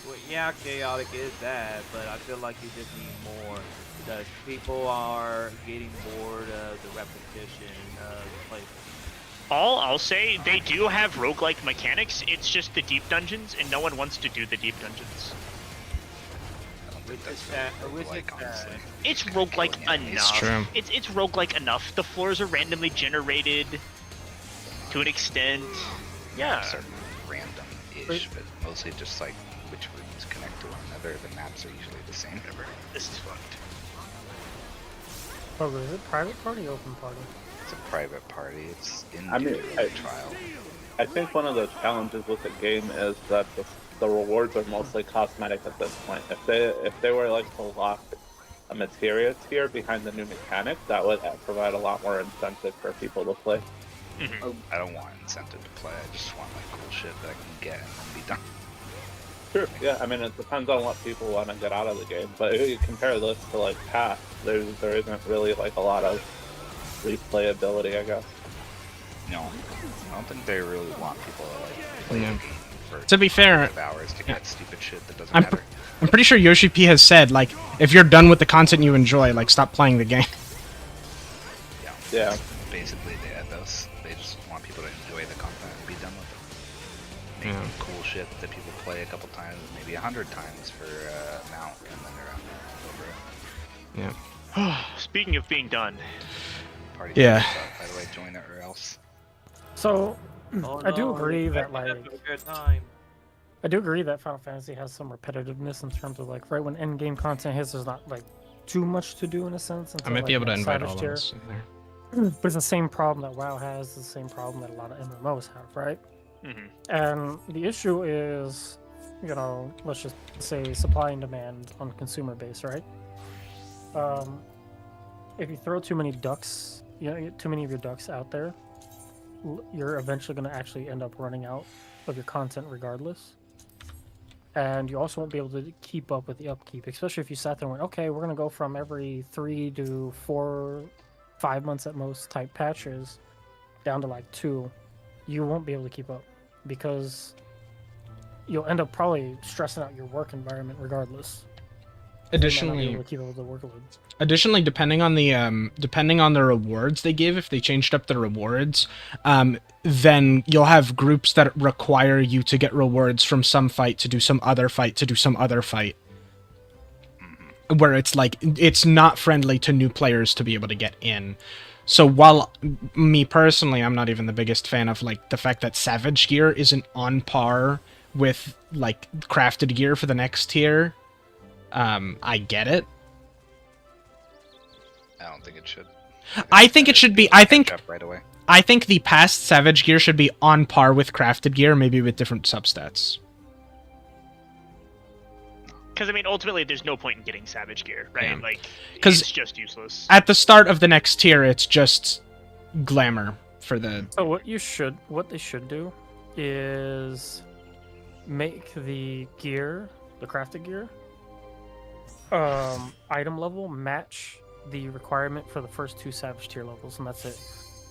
Well, yeah, chaotic is that, but I feel like you just need more because people are getting bored of the repetition of the playthrough. All I'll say, they do have roguelike mechanics. It's just the deep dungeons, and no one wants to do the deep dungeons. I don't think Which that's is sad. very Which is roguelike, honestly. sad. It's roguelike Killing enemies. enough. true. It's roguelike enough. The floors are randomly generated to an extent. Yeah. Maps are random-ish, but mostly just like which rooms connect to one another. The maps are usually the same. This is fucked. Oh, is it private party, open party? It's a private party. It's in I mean, the trial. I think one of the challenges with the game is that the rewards are mostly cosmetic at this point. If they were like to lock a materia tier behind the new mechanic, that would provide a lot more incentive for people to play. I don't want incentive to play. I just want like cool shit that I can get and then be done. Sure. Yeah, I mean, it depends on what people want to get out of the game. But if you compare this to like Path, there isn't really like a lot of replayability, I guess. No, I don't think they really want people to like play Yeah. the game for To be fair, 5 hours to get stupid shit that doesn't I'm matter. I'm pretty sure Yoshi P has said like, if you're done with the content you enjoy, like stop playing the game. Yeah. Basically, they just want people to enjoy the content and be done with it. Make Yeah. cool shit that people play a couple times, maybe 100 times for amount, and then they're over it. Yeah. Speaking of being done, Party Yeah. stuff, by the way, join it or else. So, Oh, I do no, agree it's that back like to a good time. I do agree that Final Fantasy has some repetitiveness in terms of like right when end game content hits, there's not like too much to do in a sense. I until, might be like, able to that invite Savage all of tier. us in there. But it's the same problem that WoW has, it's the same problem that a lot of MMOs have, right? Mhm. And the issue is, you know, let's just say supply and demand on consumer base, right? If you throw too many ducks, you know, too many of your ducks out there, you're eventually going to actually end up running out of your content regardless. And you also won't be able to keep up with the upkeep, especially if you sat there and went, okay, we're going to go from every 3 to 4, 5 months at most type patches down to like 2. You won't be able to keep up because you'll end up probably stressing out your work environment regardless. You might not be Additionally, able to keep up with the workload. Additionally, depending on the rewards they give, if they changed up the rewards, then you'll have groups that require you to get rewards from some fight to do some other fight to do some other fight, where it's like it's not friendly to new players to be able to get in. So while me personally, I'm not even the biggest fan of like the fact that Savage gear isn't on par with like crafted gear for the next tier. I get it. I don't think it should. I think it should be. I think Catch up right away. I think the past Savage gear should be on par with crafted gear, maybe with different substats. because I mean, ultimately, there's no point in getting Savage gear, right? Yeah. Like, 'Cause it's just useless. At the start of the next tier, it's just glamour for the. So what they should do is make the gear, the crafted gear, item level match the requirement for the first 2 Savage tier levels, and that's it.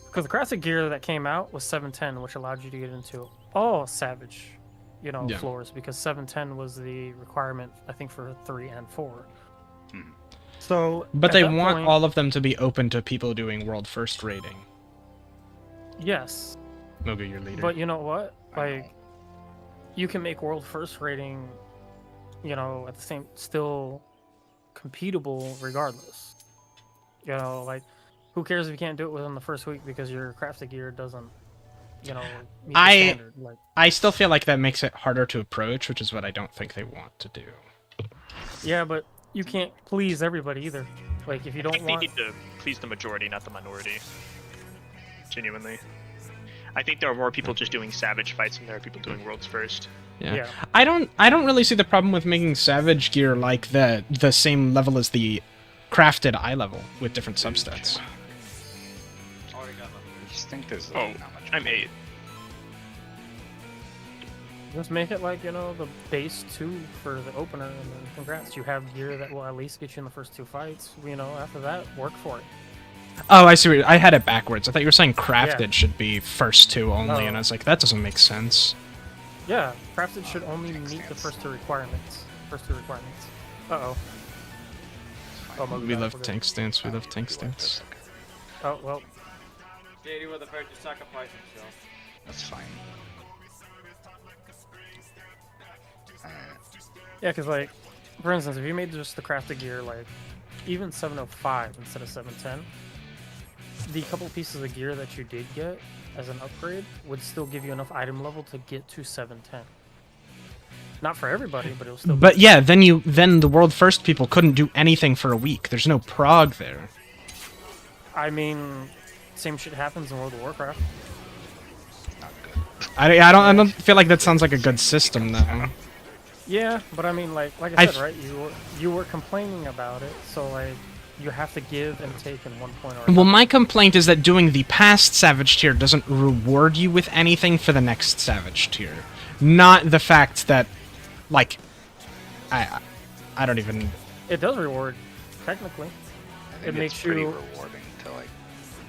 Because the crafted gear that came out was 710, which allowed you to get into all Savage, Yeah. floors, because 710 was the requirement, I think, for 3 and 4. Mhm. So, But at they that want point- all of them to be open to people doing world first rating. Yes, Mogu, your leader. but you know what? I know. Like, you can make world first rating, at the same, still computable regardless. Like, who cares if you can't do it within the first week because your crafted gear doesn't, you know, meet the I- standard. Like, I still feel like that makes it harder to approach, which is what I don't think they want to do. yeah, but you can't please everybody either. Like, if you I don't think they want, need to please the majority, not the minority. Genuinely. I think there are more people just doing Savage fights than there are people doing Worlds first. Yeah. I don't really see the problem with making Savage gear like the same level as the crafted eye level with different substats. I just think there's Oh, not much. I'm 8. just make it like, you know, the base 2 for the opener, and then congrats, you have gear that will at least get you in the first 2 fights. You know, after that, work for it. Oh, I see. I had it backwards. I thought you were saying crafted Yeah. should be first 2 only, No. and I was like, that doesn't make sense. Yeah, crafted should only meet the first 2 requirements. Uh-oh. Oh, my We God, love we're good. tank stance. We love tank You like stance. this? Okay. Oh, well. JD was afraid to sacrifice himself. That's fine. Yeah, because, like, for instance, if you made just the crafted gear, like, even 705 instead of 710, the couple pieces of gear that you did get as an upgrade would still give you enough item level to get to 710. Not for everybody, but it'll still But yeah, then the world first people couldn't do anything for a week. There's no prog there. I mean, same shit happens in World of Warcraft. Not good. I don't feel like that sounds like a good system though. Yeah, but I mean, like I said, right? You were complaining about it, so like you have to give and take in one point or another. Well, my complaint is that doing the past Savage tier doesn't reward you with anything for the next Savage tier. Not the fact that, like, I don't even... It does reward, technically. I think It it's makes pretty you- rewarding to like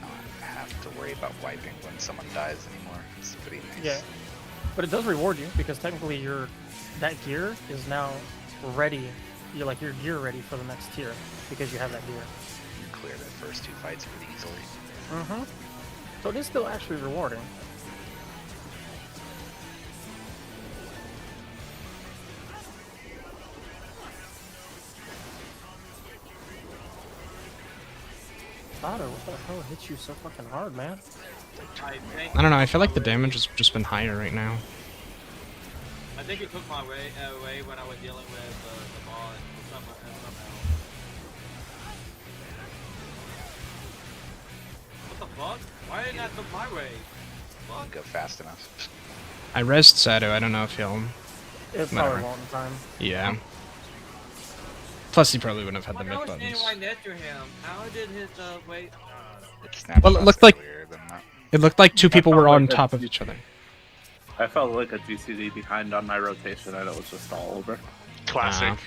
not have to worry about wiping when someone dies anymore. It's pretty nice. Yeah, but it does reward you because technically that gear is now ready. You're like your gear ready for the next tier because you have that gear. You can clear the first 2 fights pretty easily. Mm-hmm. So it is still actually rewarding. Otter, what the hell hits you so fucking hard, man? I don't know, I feel like the damage has just been higher right now. I think it took my way away when I was dealing with the ball somehow. What the fuck? Why didn't that took my way? Don't go fast enough. I rezzed Sado, I don't know if he'll... It Whatever. probably won't in time. Yeah. Plus, he probably wouldn't have had the I mid was standing buttons. right next to him. How did his weight? It snapped Well, it looked faster like- earlier than that. It looked like 2 people felt were on like top that's- of each other. I felt like a GCD behind on my rotation, and it was just all over. Classic.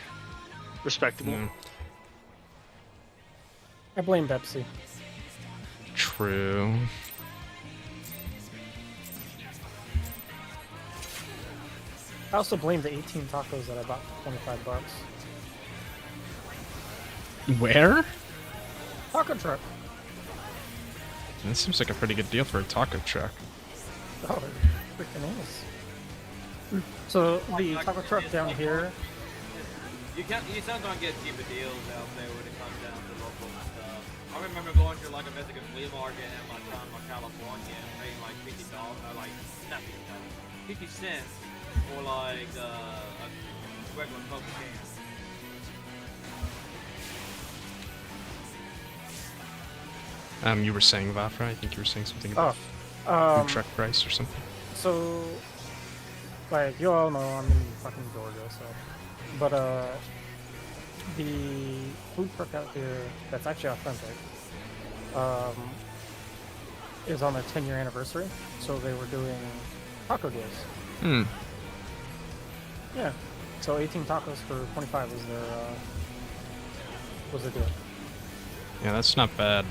Respectable. Mm, I blame Pepsi. true. I also blame the 18 tacos that I bought for $25. Where? Taco truck. That seems like a pretty good deal for a taco truck. Oh, it freaking is. So the taco truck down here, You sometimes get cheaper deals out there when it comes down to local stuff. I remember going to like a Mexican flea market in my time in California and paying like $50, like not $50, 50 cents for like a regular Coke can. You were saying, Vafra, I think you were saying something about food truck price or something. so like you all know I'm in fucking Georgia, so but the food truck out here that's actually authentic is on their 10-year anniversary, so they were doing taco deals. Hmm. Yeah, so 18 tacos for 25 was their deal. Yeah, that's not bad.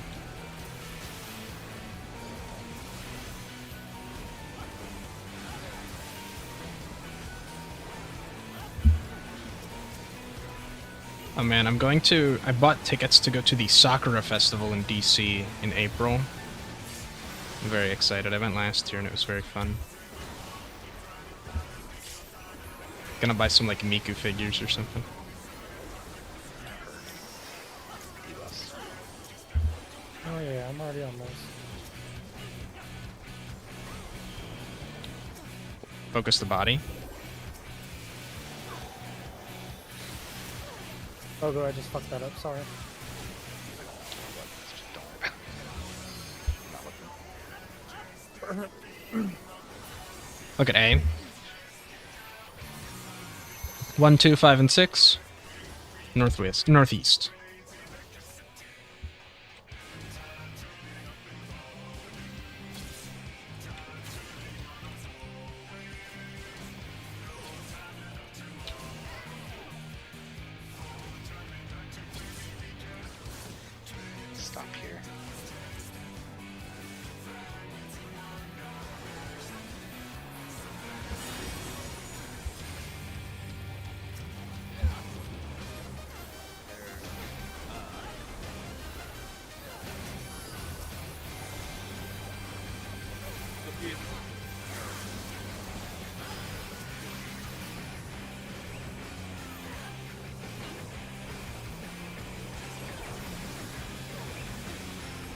Oh man, I bought tickets to go to the Sakura Festival in DC in April. I'm very excited. I went last year and it was very fun. Gonna buy some like Miku figures or something. Oh yeah, I'm already on those. Focus the body. Oh, go, I just fucked that up. Sorry. Look at A. 1, 2, 5, and 6. Northwest, northeast. Stop here.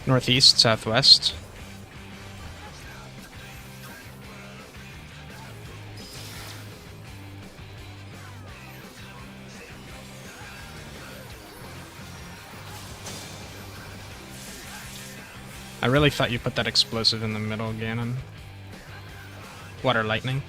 Northeast, southwest. I really thought you put that explosive in the middle, Ganon. Water lightning.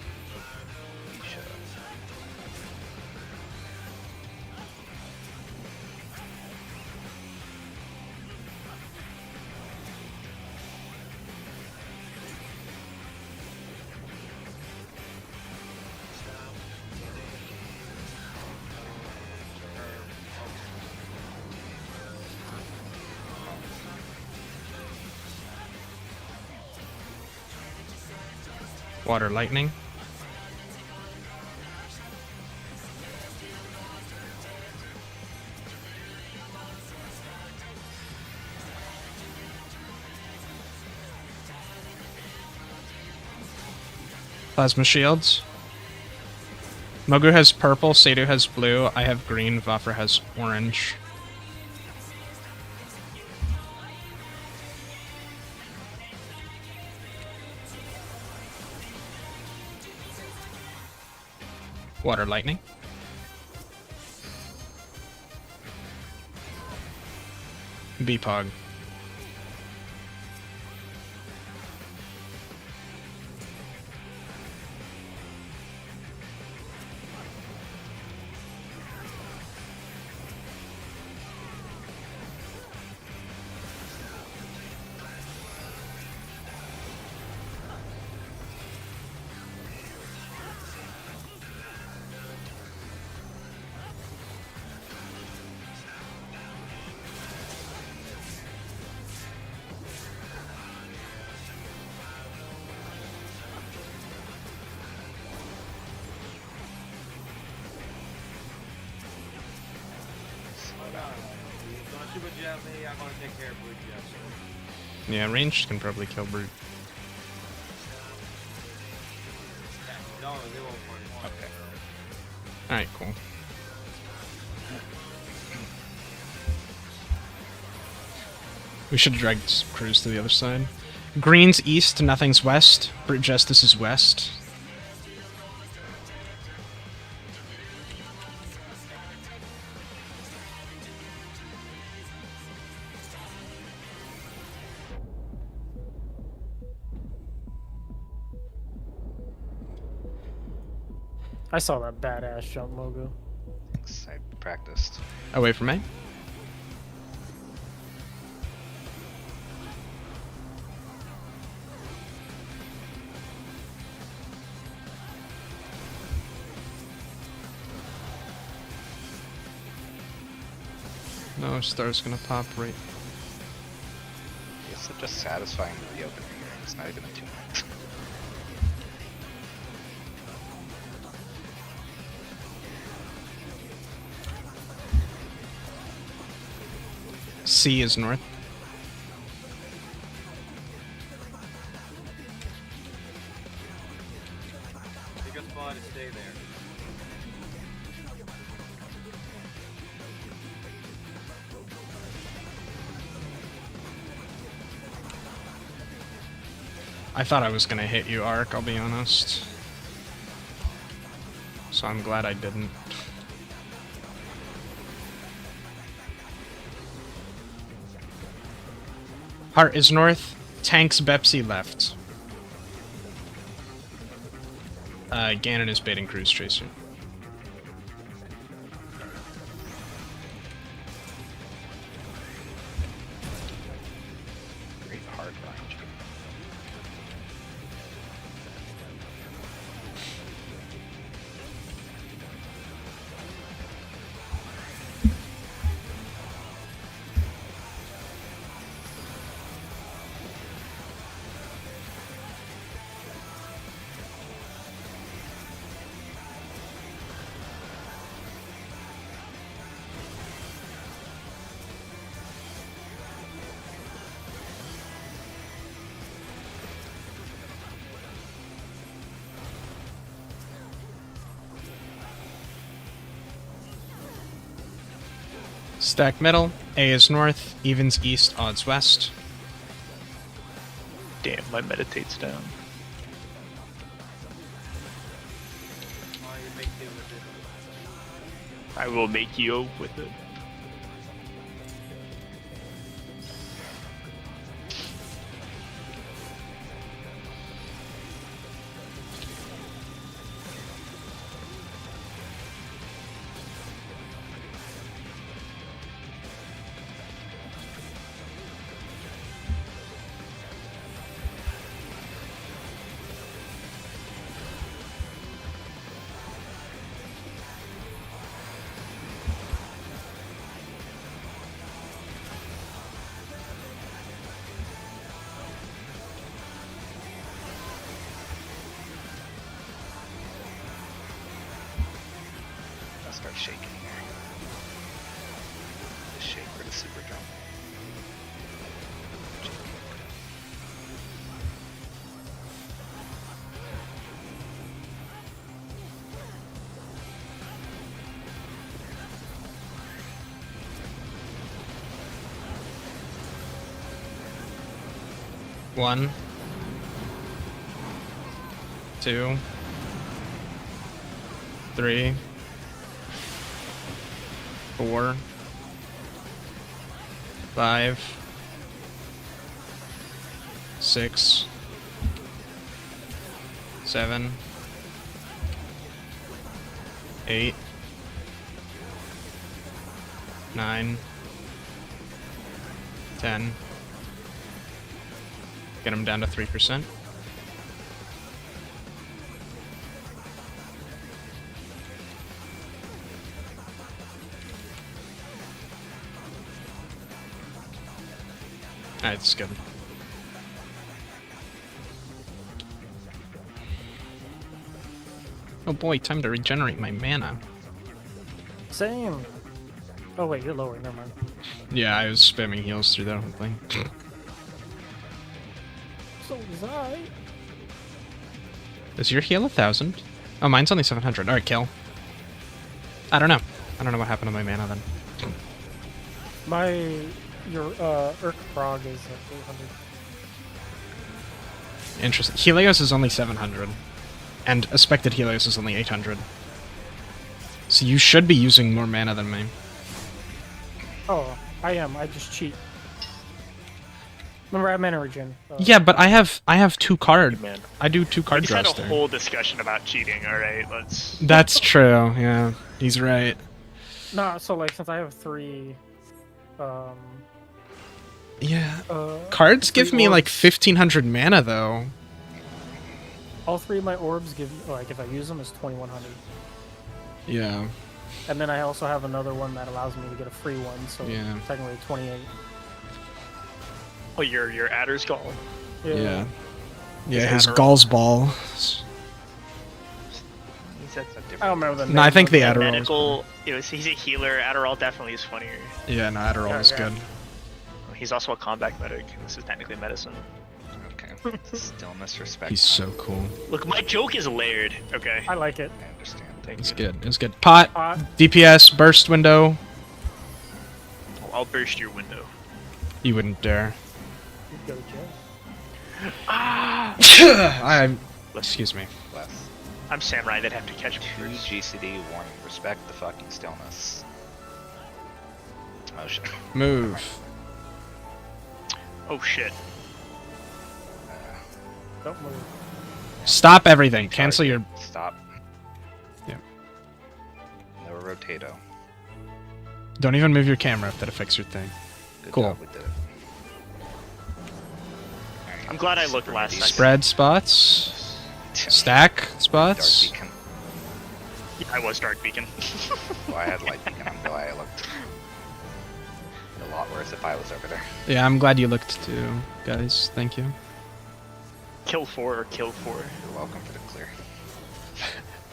Water lightning. Plasma shields. Mogu has purple, Seidu has blue, I have green, Vafra has orange. Water lightning. B-Pog. I'm gonna take care of Brute Jeff. Yeah, ranged can probably kill Brute. No, they won't find it. Okay. Alright, cool. We should have dragged Cruz to the other side. Green's east, nothing's west. Brute Justice is west. I saw that badass jump, Mogu. Thanks, I practiced. Away from A. No, star's gonna pop right. It's such a satisfying reopener here. It's not even a 2 minutes. C is north. Take a spot and stay there. I thought I was gonna hit you, Ark, I'll be honest. So I'm glad I didn't. Heart is north, tanks Bepsy left. Ganon is baiting Cruise Tracer. Great hard behind you. Stack middle, A is north, evens east, odds west. Damn, my meditate's down. I will make you with it. I'll start shaking here. The shake for the super jump. One. Two. Three. 4, 5, 6, 7, 8, 9, 10. Get him down to 3%. That's good. Oh boy, time to regenerate my mana. Same. Oh wait, you're lower. Never mind. Yeah, I was spamming heals through that whole thing. So was I. Is your heal 1,000? Oh, mine's only 700. Alright, kill. I don't know. I don't know what happened to my mana then. Your Urk Frog is at 800. Interesting. Helios is only 700. And expected Helios is only 800. So you should be using more mana than me. Oh, I am. I just cheat. Remember, I have mana regen. Yeah, but I have 2 card. Man. I do 2 We card just had draws a there. whole discussion about cheating, alright? Let's... That's true, yeah. He's right. Nah, so like since I have 3, Yeah. Cards give me like 1,500 mana though. all 3 of my orbs give, like if I use them, is 2,100. Yeah. And then I also have another one that allows me to get a free one, so Yeah. technically 28. Oh, your Adder's Gall. Yeah. Yeah, Is his Adderall- Gall's Ball. He said some different. I don't remember the name. No, I think the of it. Adderall is Medical, he's a healer. Adderall definitely is funnier. Yeah, no, Adderall Yeah, is yeah. good. He's also a combat medic. This is technically medicine. Okay. Stillness, respect. He's so cool. Look, my joke is layered. Okay. I like it. I understand. Thank It's you. good. It's good. Pot, Pot. DPS, burst window. I'll burst your window. You wouldn't dare. Go to jail. Ah! Excuse me. Less. I'm Samurai. They'd have to catch me 2 first. GCD warning. Respect the fucking stillness. Motion. Move. Oh shit. Don't move. Stop everything. Cancel your. Stop. Yep. No rotato. Don't even move your camera if that affects your thing. Good Cool. job, we did it. Alright, I'm glad I looked super last ready. second. Spread spots. Stack Dark spots. beacon. Yeah, I was Dark Beacon. Well, I had light beacon. I'm glad I looked. A lot worse if I was over there. Yeah, I'm glad you looked too, guys. Thank you. Kill 4 or kill 4. You're welcome for the clear.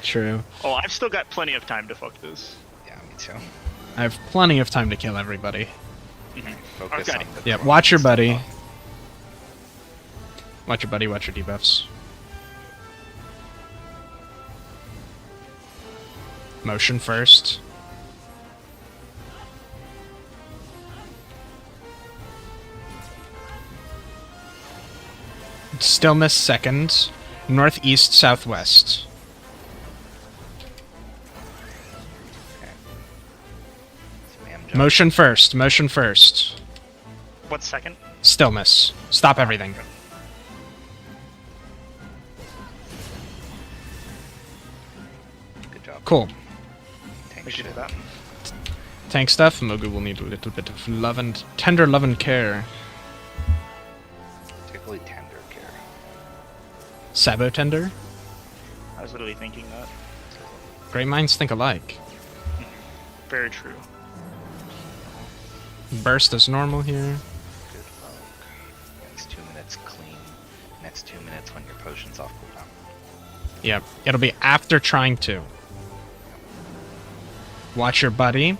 True. Oh, I've still got plenty of time to fuck this. Yeah, me too. I have plenty of time to kill everybody. Focus Okay. on the Yeah, throne watch your and stuff buddy. off. Watch your buddy, watch your debuffs. Motion first. Stillness second. Northeast, southwest. Spam jump. Motion first, motion first. What's second? Stillness. Stop everything. Good job. Cool. Tank We should do shit. that. Tank stuff, Mogu will need a little bit of love and tender love and care. Particularly tender care. Sabo tender? I was literally thinking that. Great minds think alike. Very true. Burst as normal here. Good luck. Next 2 minutes clean. Next 2 minutes when your potion's off cooldown. Yep, it'll be after trying to. Watch your buddy.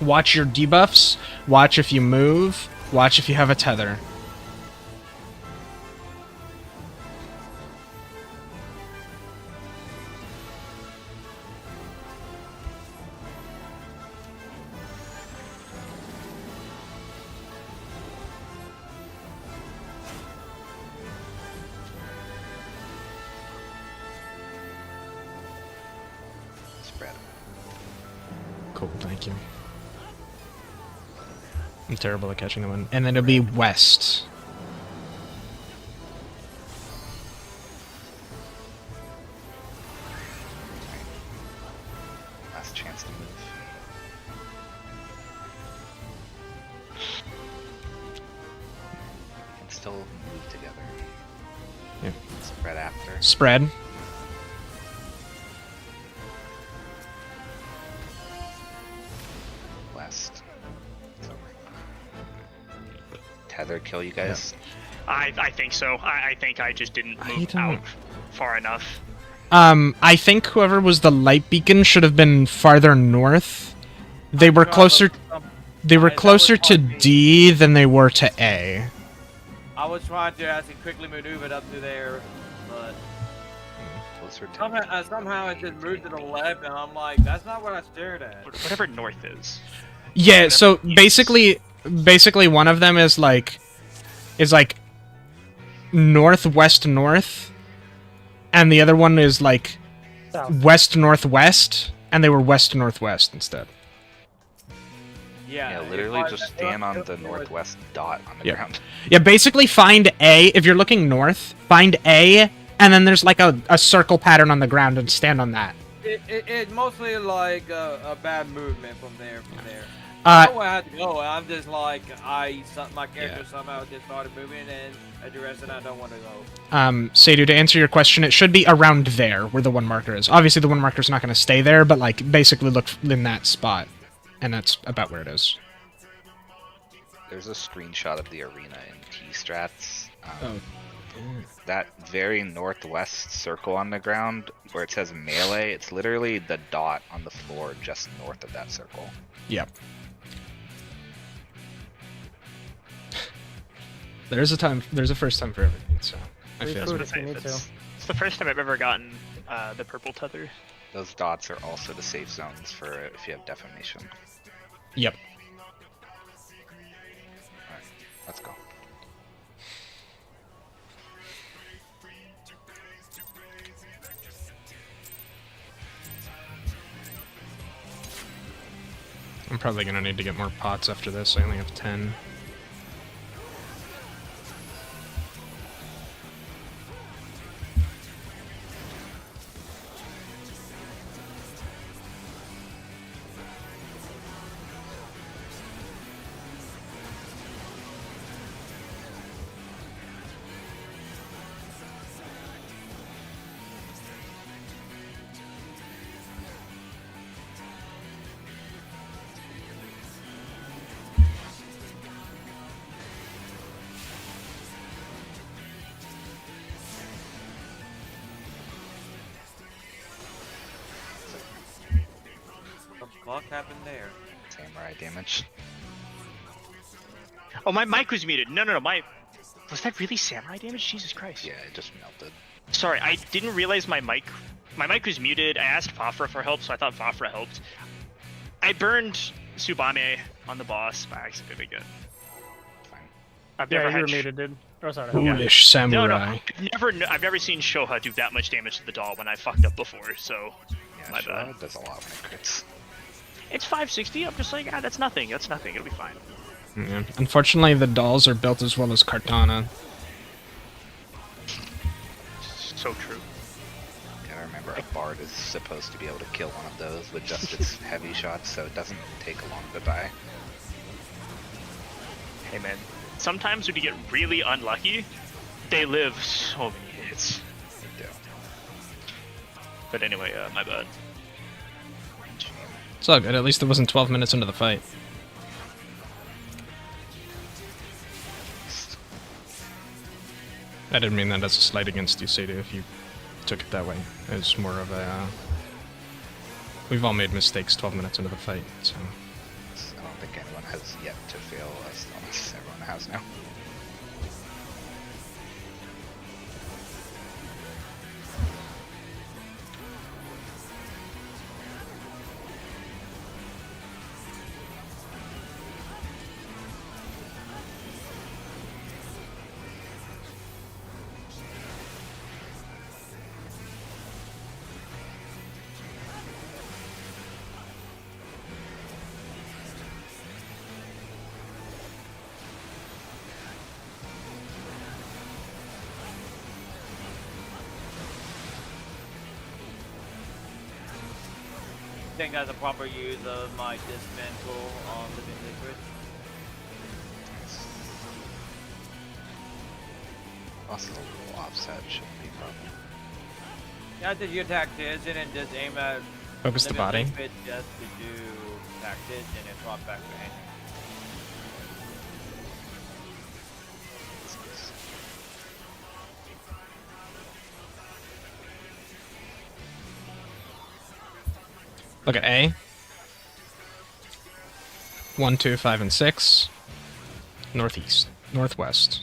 Watch your debuffs. Watch if you move. Watch if you have a tether. Spread. Cool, thank you. I'm terrible at catching them. And then it'll be west. Last chance to move. We can still move together. Yeah. Spread after. Spread. West. It's over. Tether kill you guys. I think so. I think I just didn't I move don't- out far enough. I think whoever was the light beacon should have been farther north. They were closer. They were That closer was to on me. D than they were to A. I was trying to actually quickly maneuver it up to there, but Closer to somehow it just moved to the left, and I'm like, that's not what I stared at. Whatever north is. Yeah. So Yes. basically, one of them is like northwest north, and the other one is like South. west northwest, and they were west northwest instead. Yeah, Yeah, if literally I- just if stand on it the was- northwest dot on the Yeah. ground. Yeah, basically find A. If you're looking north, find A, and then there's like a circle pattern on the ground and stand on that. It mostly like a bad movement from there. I know where I had to go. I'm just like my character somehow just started moving in a direction I don't want to go. Sadu, to answer your question, it should be around there where the one marker is. Obviously, the one marker's not going to stay there, but like basically look in that spot, and that's about where it is. There's a screenshot of the arena in T-Strats. Oh. That very northwest circle on the ground where it says melee, it's literally the dot on the floor just north of that circle. Yep. There's a first time for everything, so I Free feel food it. if you need to. It's the first time I've ever gotten the purple tether. Those dots are also the safe zones for if you have defamation. Yep. Alright, let's go. I'm probably gonna need to get more pots after this. I only have 10. What the fuck happened there? Samurai damage. Oh, my mic was muted. No, my... Was that really samurai damage? Jesus Christ. Yeah, it just melted. Sorry, I didn't realize my mic was muted. I asked Fafra for help, so I thought Fafra helped. I burned Tsubame on the boss by accident again. Fine. I've Yeah, never you had were muted, dude. Oh, sorry. Foolish samurai. I've never seen Shoha do that much damage to the doll when I fucked up before, so Yeah, my sure, bad. it does a lot when it crits. It's 560. I'm just like, that's nothing. That's nothing. It'll be fine. Yeah. Unfortunately, the dolls are built as well as Kartana. So true. Gotta remember, a bard is supposed to be able to kill one of those with just its heavy shots, so it doesn't take long to die. Hey man, sometimes when you get really unlucky, they live so many hits. They do. But anyway, my bad. It's all good. At least it wasn't 12 minutes into the fight. I didn't mean that as a slight against you, Sadie, if you took it that way. It's more of a... we've all made mistakes 12 minutes into the fight, so... I don't think anyone has yet to fail as long as everyone has now. I think that's a proper use of my dismantle on living liquid. Boss is a little offset, shouldn't be a problem. Yeah, did you attack Tizen and just aim at Focus the living body. liquid just to do attack Tizen and drop back behind? Look at A. 1, 2, 5, and 6. Northeast. Northwest.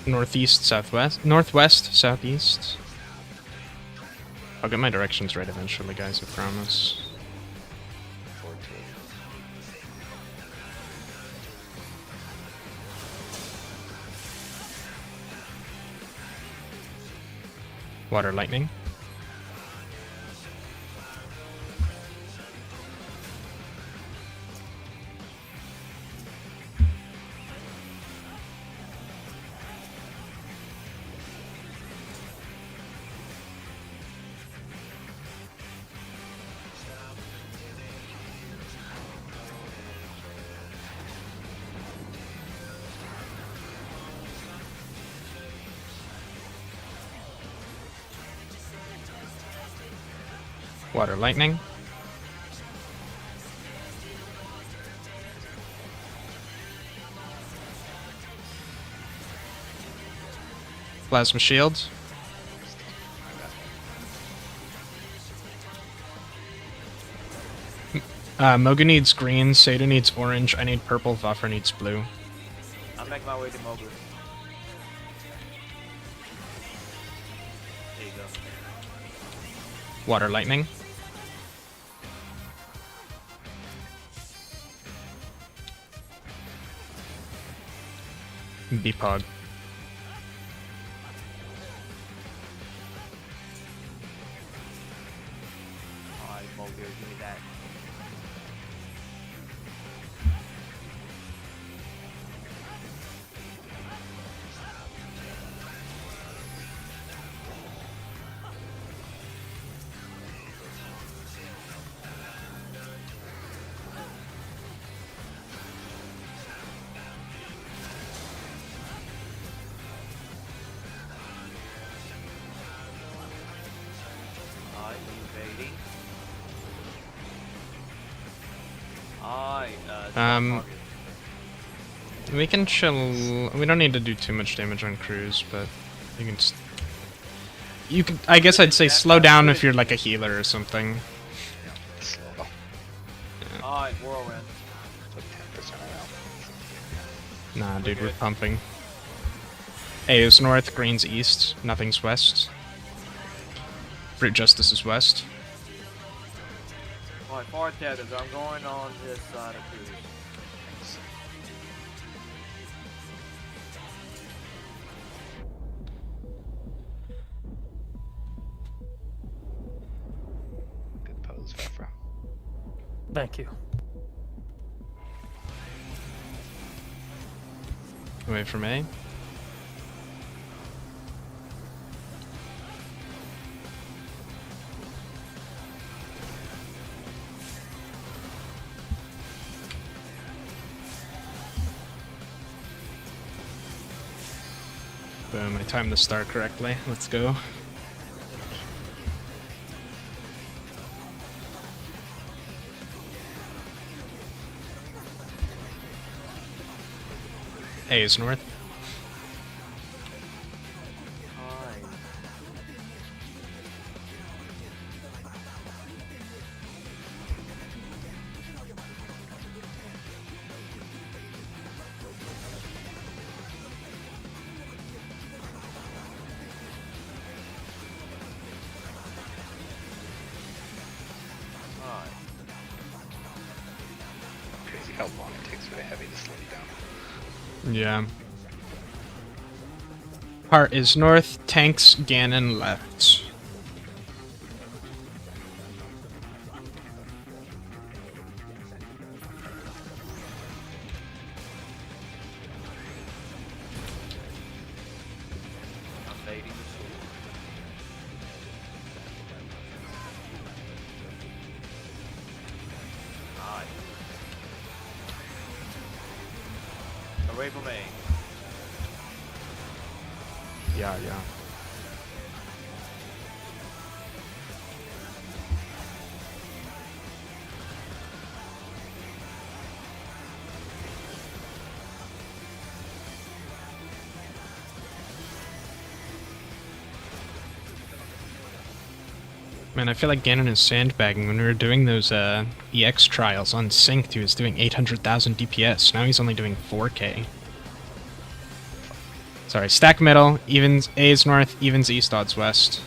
Northeast, southwest. Northwest, southeast. I'll get my directions right eventually, guys, I promise. Forward to it. Water, lightning. Water, lightning. Plasma shield. Mogu needs green, Sado needs orange, I need purple, Vafra needs blue. I'll make my way to Mogu. There you go. Water lightning. Beepog. Alright, Mogu, give me that. Alright, evading. Alright, target. We can chill. We don't need to do too much damage on cruise, but you can. You can. I guess I'd say slow down if you're like a healer or something. Slow. Alright, whirlwind. Like 10% out. Nah, dude, we're pumping. A is north, green's east, nothing's west. Brute Justice is west. Alright, far tethers. I'm going on this side of cruise. Good pose, Vafra. Thank you. Away from A. Boom, I timed the start correctly. Let's go. A is north. Alright. Alright. Crazy how long it takes for the heavy to slow you down. Yeah. Heart is north, tanks, Ganon left. I'm baiting the sword. Alright. Away from me. Yeah, yeah. Man, I feel like Ganon is sandbagging. When we were doing those EX trials on Synced, he was doing 800,000 DPS. Now he's only doing 4K. Sorry, stack middle, evens A's north, evens east, odds west.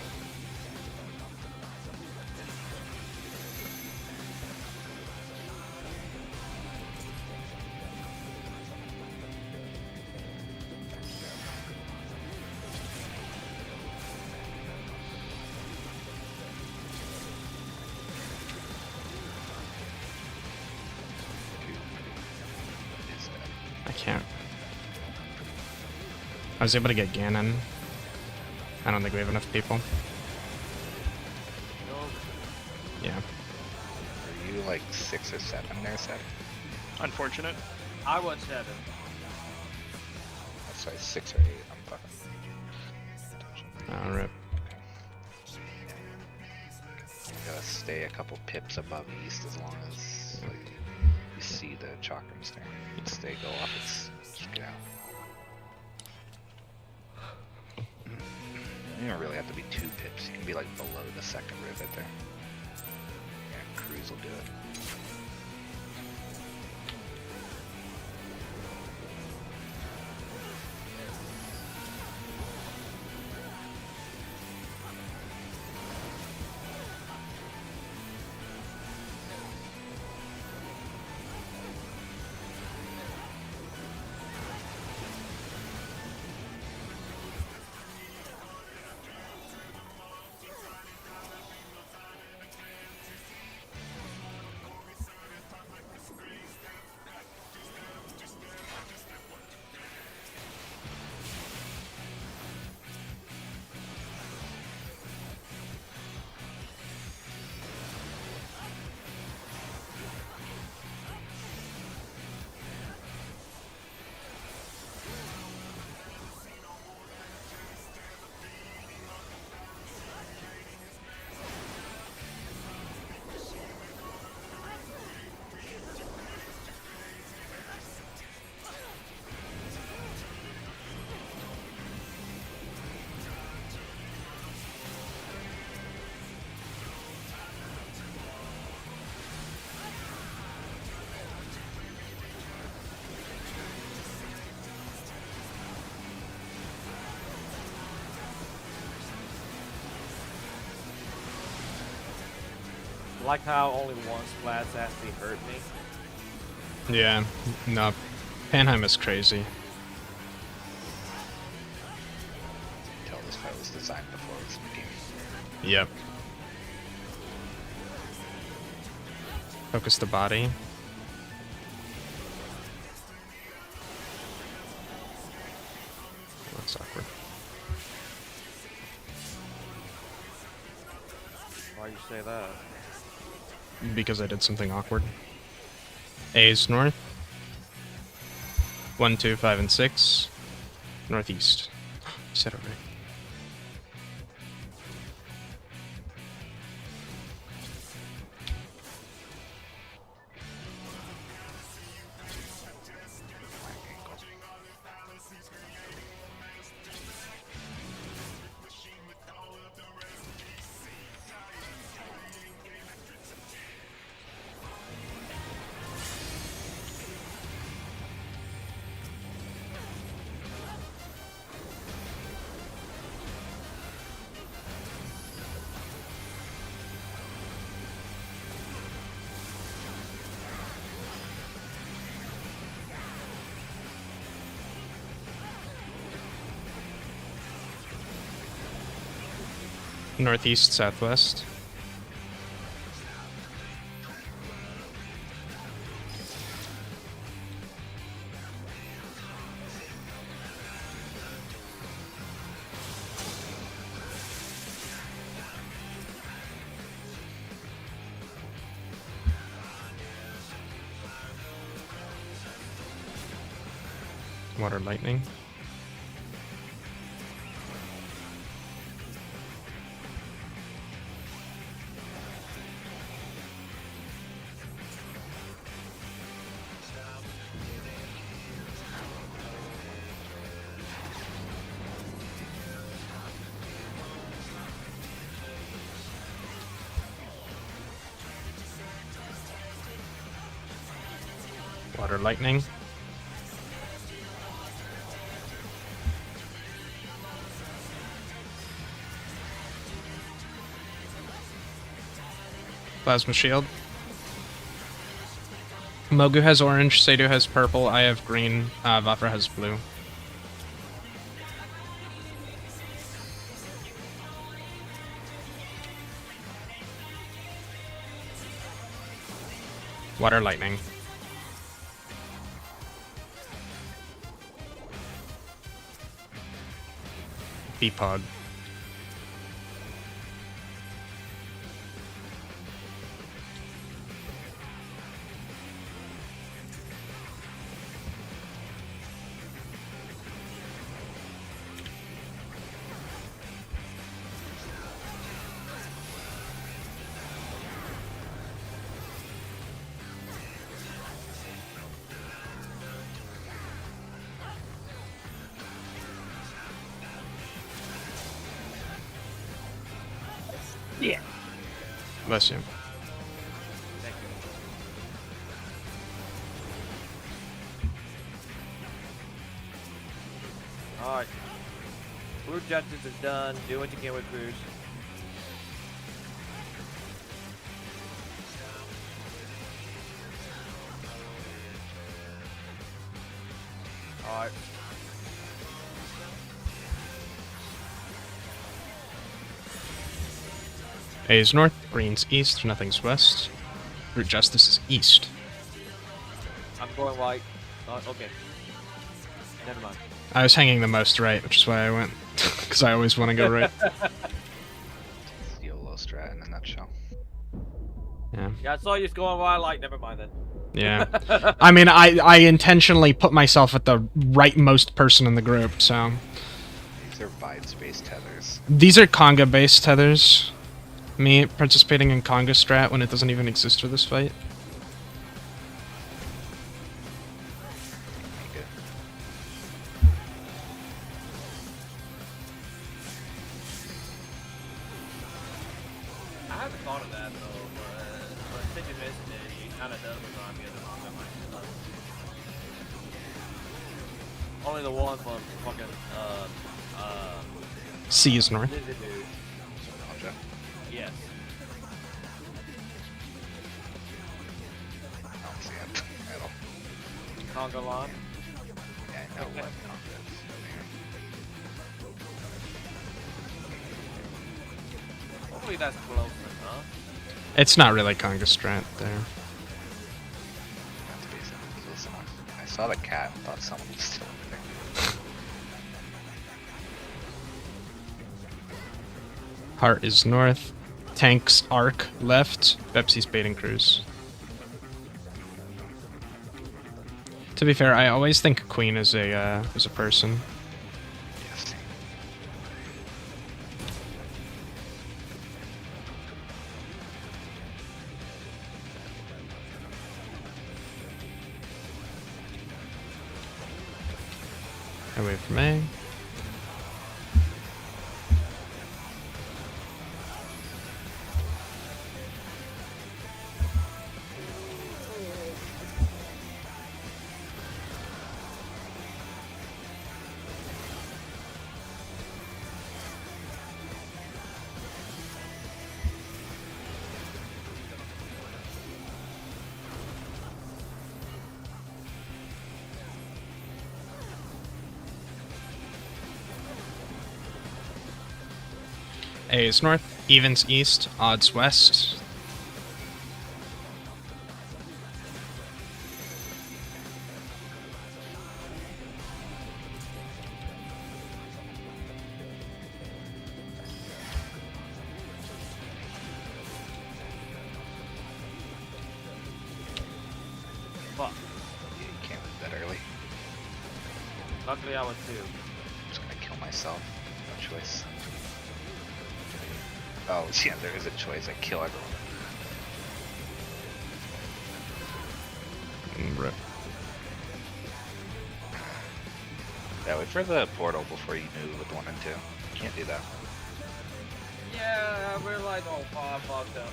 I can't. I was able to get Ganon. I don't think we have enough people. Yeah. Are you like 6 or 7 there, Seth? Unfortunate. I was 7. That's right, 6 or 8. I'm fucking. Oh, rip. Gotta stay a couple pips above east as long as like, you see the chakrams there. Stay, go off, it's just get out. You don't really have to be 2 pips. You can be like below the second rivet there. Yeah, cruise will do it. Like how only one splash actually hurt me. Yeah, no, Panheim is crazy. Tell this fight was designed before it was beginning. Yep. Focus the body. That's awkward. Why you say that? Because I did something awkward. A is north. 1, 2, 5, and 6. Northeast. Said it right. Northeast, southwest. Water lightning. Water lightning. Plasma shield. Mogu has orange, Seidu has purple, I have green, Vafra has blue. Water lightning. Beepod. Bless you. Thank you. Alright. Blue Justice is done. Do what you can with Cruz. Alright. A is north, green's east, nothing's west. Root Justice is east. I'm going white. Okay. Never mind. I was hanging the most right, which is why I went. Because I always want to go right. YOLO strat in a nutshell. Yeah. Yeah, I saw you going white. Like, never mind then. Yeah. I mean, I intentionally put myself at the rightmost person in the group, so... These are Vide space tethers. These are Conga-based tethers. Me participating in Conga strat when it doesn't even exist for this fight. Make it. I haven't thought of that though, but since you mentioned it, it kind of does remind me of the manga myself. Only the one from fucking C is north. Lizard dude. Gotcha. Yes. I don't see it at all. Conga line. Yeah, I know what Conga is. Hopefully that's closer, huh? It's not really Conga strat there. That's basically close enough. I saw the cat and thought someone was still in there. Heart is north. Tank's arc left. Pepsi's baiting cruise. To be fair, I always think Queen is a person. Yes. Away from A. A is north, evens east, odds west. Fuck. Yeah, you can't move that early. Luckily I was too. I'm just gonna kill myself. No choice. Oh, yeah, there is a choice. I kill everyone. Rip. Yeah, wait for the portal before you move with 1 and 2. Can't do that. Yeah, I realized, oh, I fucked up.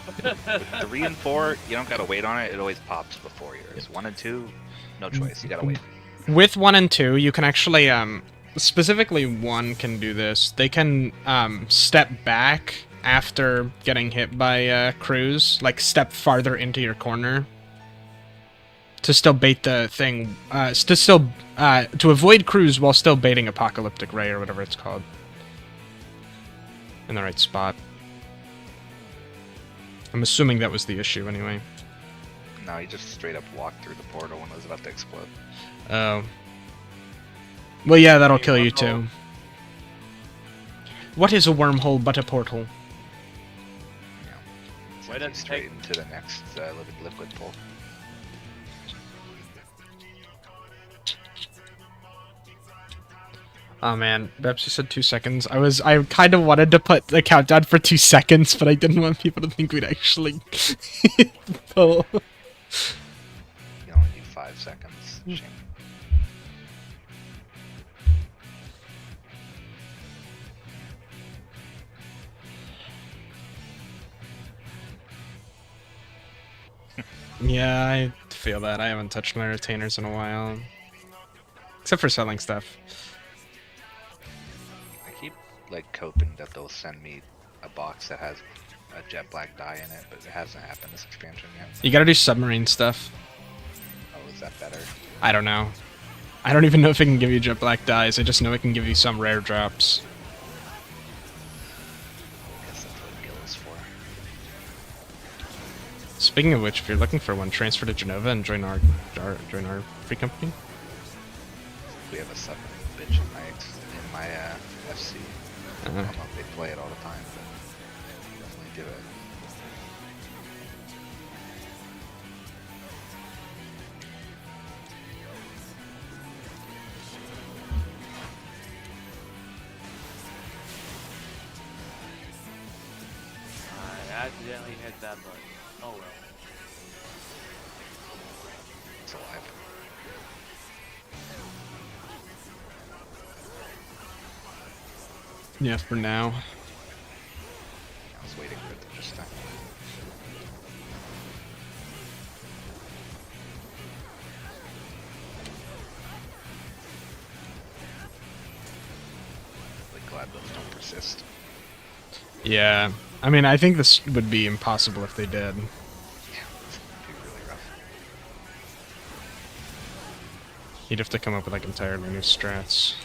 With 3 and 4, you don't gotta wait on it. It always pops before yours. 1 and 2, no choice. You gotta wait. With 1 and 2, you can actually, specifically 1 can do this. They can, step back after getting hit by, Cruz, like step farther into your corner. To still bait the thing, to avoid Cruz while still baiting Apocalyptic Ray or whatever it's called. In the right spot. I'm assuming that was the issue anyway. No, he just straight up walked through the portal when it was about to explode. Oh. Well, yeah, that'll kill you too. What is a wormhole but a portal? It's Why like doesn't straight take- into the next liquid pool. Oh man, Pepsi said 2 seconds. I kind of wanted to put the countdown for 2 seconds, but I didn't want people to think we'd actually pull. You only need 5 seconds. Shame. Yeah, I feel that. I haven't touched my retainers in a while. Except for selling stuff. I keep like hoping that they'll send me a box that has a jet black dye in it, but it hasn't happened this expansion yet. You gotta do submarine stuff. Oh, is that better? I don't know. I don't even know if it can give you jet black dyes. I just know it can give you some rare drops. I guess that's what Gil is for. Speaking of which, if you're looking for one, transfer to Genova and join our free company. We have a submarine bitch in my FC. I don't know if they play it all the time, but definitely do it. I accidentally hit that button. Oh well. It's alive. Yeah, for now. I was waiting for it to just stop. Really glad those don't persist. Yeah. I mean, I think this would be impossible if they did. Yeah, it's be really rough. You'd have to come up with like entirely new strats.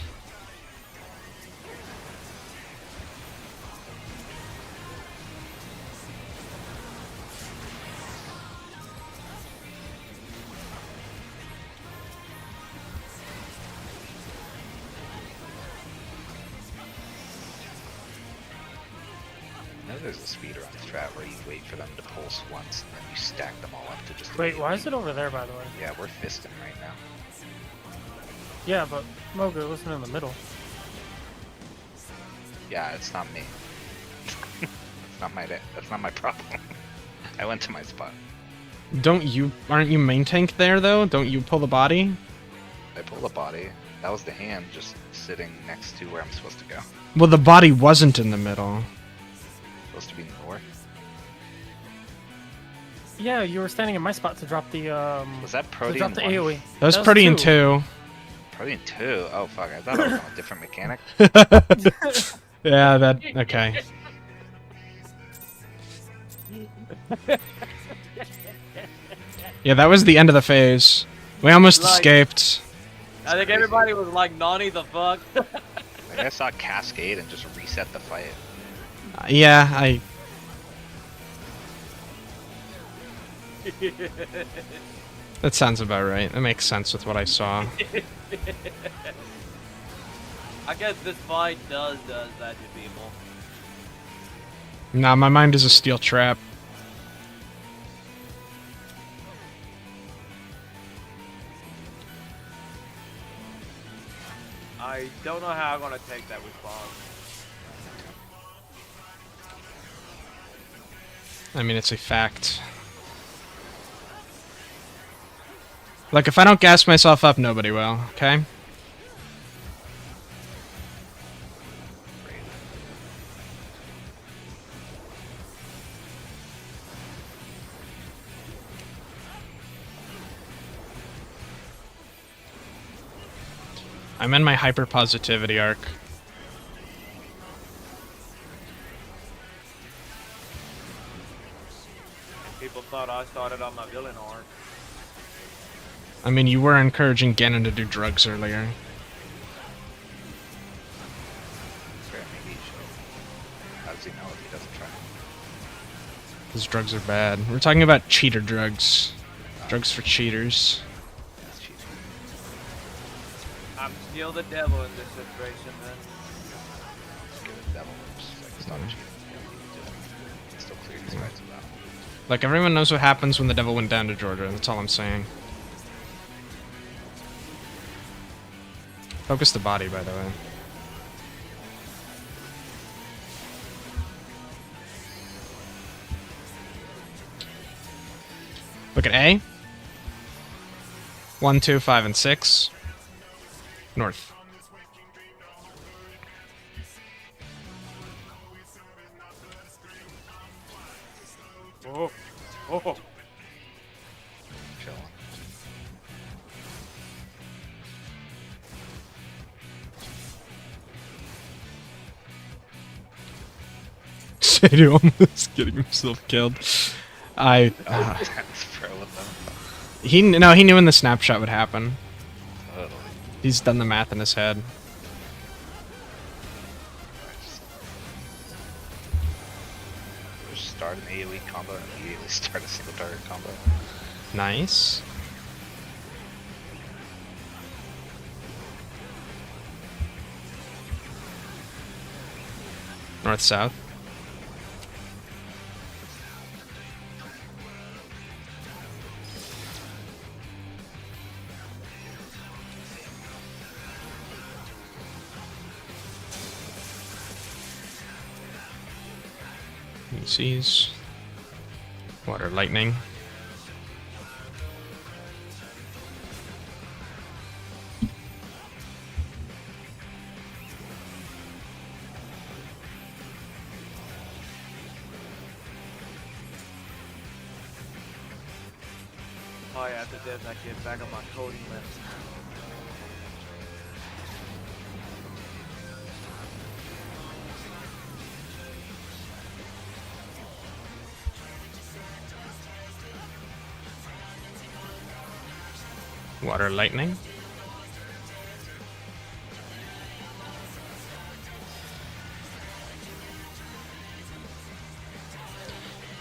I know there's a speedrun strat where you wait for them to pulse once and then you stack them all up to just. Wait, why is it over there, by the way? Yeah, we're fisting right now. Yeah, but Mogo, listen in the middle. Yeah, it's not me. That's not my problem. I went to my spot. Aren't you main tank there though? Don't you pull the body? I pulled a body. That was the hand just sitting next to where I'm supposed to go. Well, the body wasn't in the middle. Supposed to be north. Yeah, you were standing in my spot to drop the Was that to Protean drop the 1? AoE. That was Protean 2. Protean 2? Oh fuck, I thought it was on a different mechanic. Yeah, that... Okay. Yeah, that was the end of the phase. We almost Like- escaped. I think everybody was like, "Nani the fuck." Like, I saw Cascade and just reset the fight. Yeah, That sounds about right. That makes sense with what I saw. I guess this fight does that to people. Nah, my mind is a steel trap. I don't know how I'm gonna take that response. I mean, it's a fact. Like, if I don't gas myself up, nobody will, okay? I'm in my hyper positivity arc. People thought I started on my villain arc. I mean, you were encouraging Ganon to do drugs earlier. Fair, maybe he should. How does he know if he doesn't try? Those drugs are bad. We're talking about cheater drugs. Drugs for cheaters. That's cheating. I'm still the devil in this situation, man. Just give it the devil. Just like stop cheating. You don't need to do it. It's still clear these fights without. Like, everyone knows what happens when the devil went down to Georgia. That's all I'm saying. Focus the body, by the way. Look at A. 1, 2, 5, and 6. North. Oh, oh. chilling. Shady almost getting himself killed. I. Throw with them. He knew when the snapshot would happen. Totally. He's done the math in his head. Just start an AoE combo and immediately start a single target combo. Nice. North south. He sees water lightning. Oh yeah, after this I get back on my coding list. Water lightning.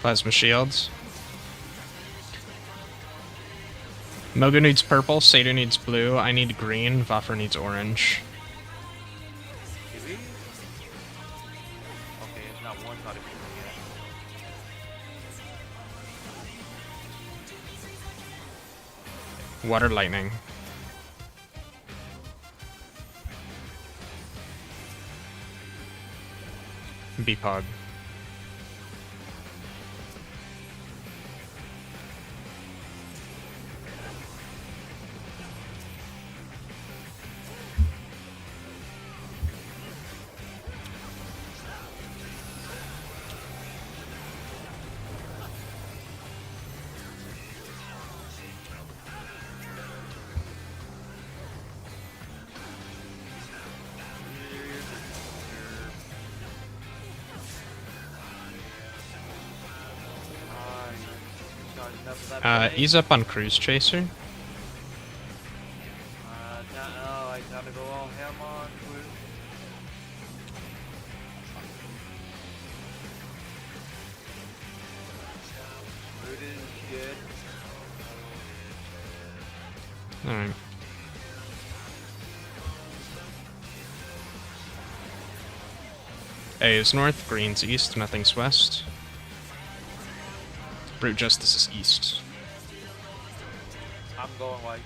Plasma shields. Mogu needs purple, Sado needs blue, I need green, Vaffer needs orange. TV? Okay, it's not one side of it yet. Water lightning. Beepog. Ease up on Cruise Chaser. I gotta go all ham on. Root is good. Alright. A is north, green's east, nothing's west. Brute Justice is east. I'm going like.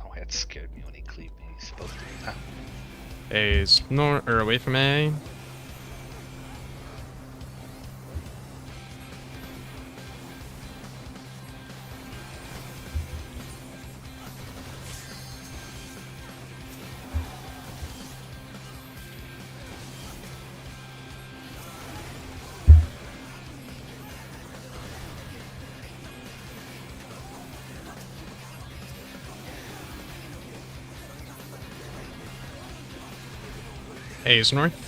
Oh, that scared me when he cleaved me. He's supposed to do that. A is north or away from A. A is north.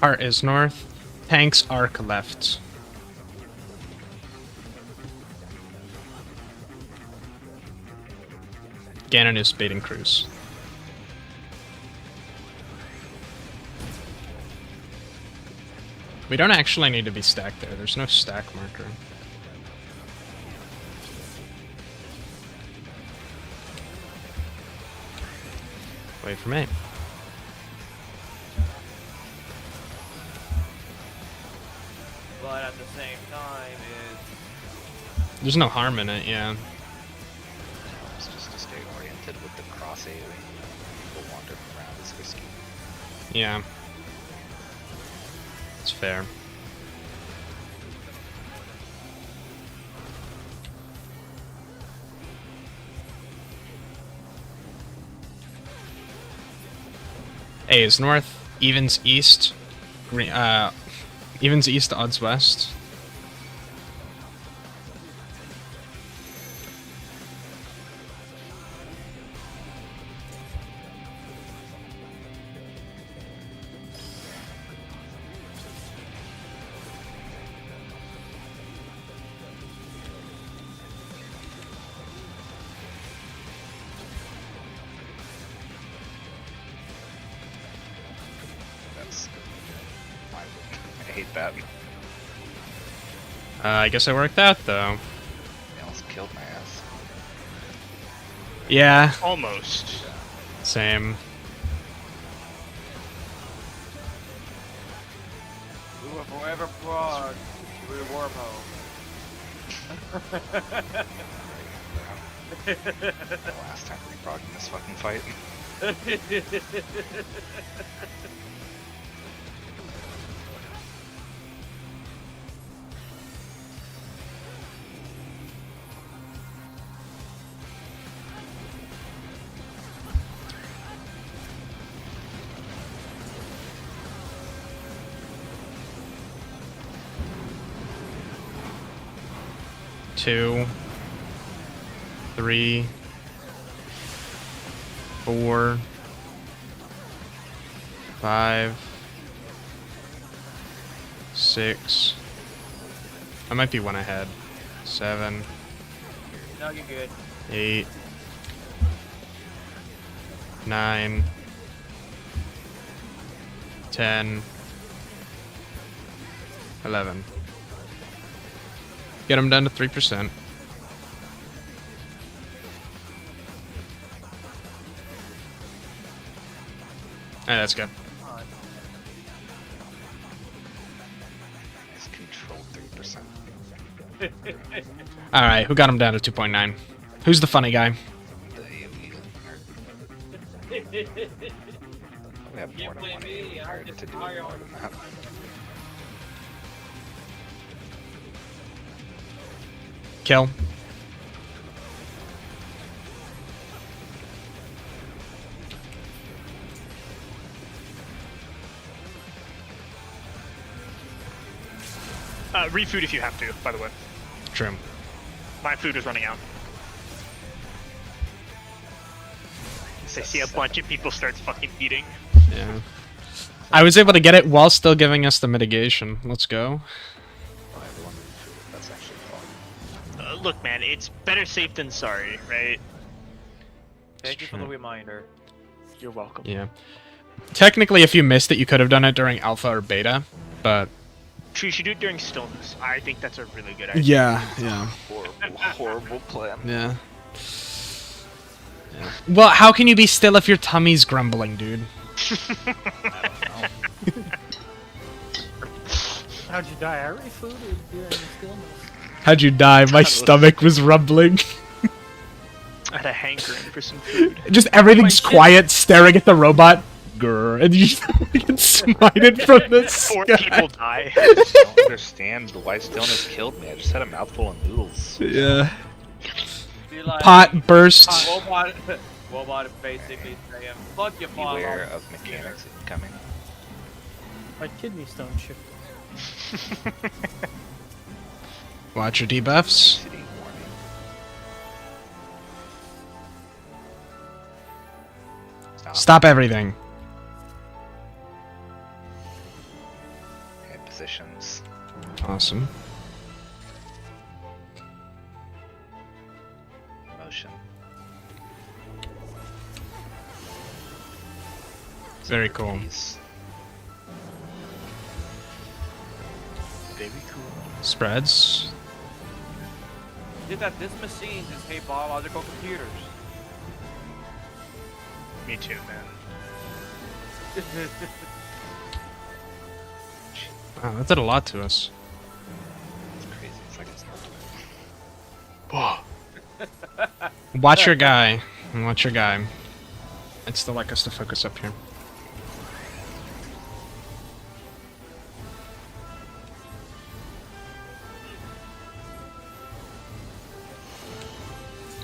Art is north. Tanks arc left. Ganon is baiting cruise. We don't actually need to be stacked there. There's no stack marker. Wait for me. But at the same time, There's no harm in it, yeah. It's just to stay oriented with the cross AoE. People wandering around is risky. Yeah. It's fair. A is north, evens east, green, evens east, odds west. That's I hate that. I guess I worked that though. They almost killed my ass. Yeah, Almost. same. we were forever fraud through the wormhole. The last time we brought in this fucking fight. Two, 3, 4, 5, 6. I might be one ahead. 7, No, you're good. 8, 9, 10, 11. Get them down to 3%. Alright, that's good. It's control 3%. Alright, who got him down to 2.9? Who's the funny guy? The AoE nerd. We have more than one AoE nerd to do more than that. Kill. Refood if you have to, by the way. True. My food is running out. I see a bunch of people start fucking eating. Yeah. I was able to get it while still giving us the mitigation. Let's go. Oh, everyone refood. That's actually fun. Look, man, it's better safe than sorry, right? Thank you for the reminder. You're welcome. Yeah. Technically, if you missed it, you could have done it during alpha or beta, but... True, you should do it during stillness. I think that's a really good idea. Yeah. Horrible plan. Yeah. Well, how can you be still if your tummy's grumbling, dude? How'd you die? I already food or during the stillness? How'd you die? My stomach was rumbling. I had a hankering for some food. Just everything's quiet, staring at the robot. Grr, and you just get smited from the Four sky. people die. I don't understand why stillness killed me. I just had a mouthful of noodles. Yeah. Be like, Pot burst. Robot is basically saying, fuck your father. Beware of mechanics incoming. My kidney stone shifted. Watch your debuffs. City warning. Stop everything. Head positions. Awesome. Motion. Very cool. These. Very cool. Spreads. Did that this machine just hate biological computers. Me too, man. Wow, that did a lot to us. It's crazy. It's like it's not. Watch your guy. Watch your guy. I'd still like us to focus up here.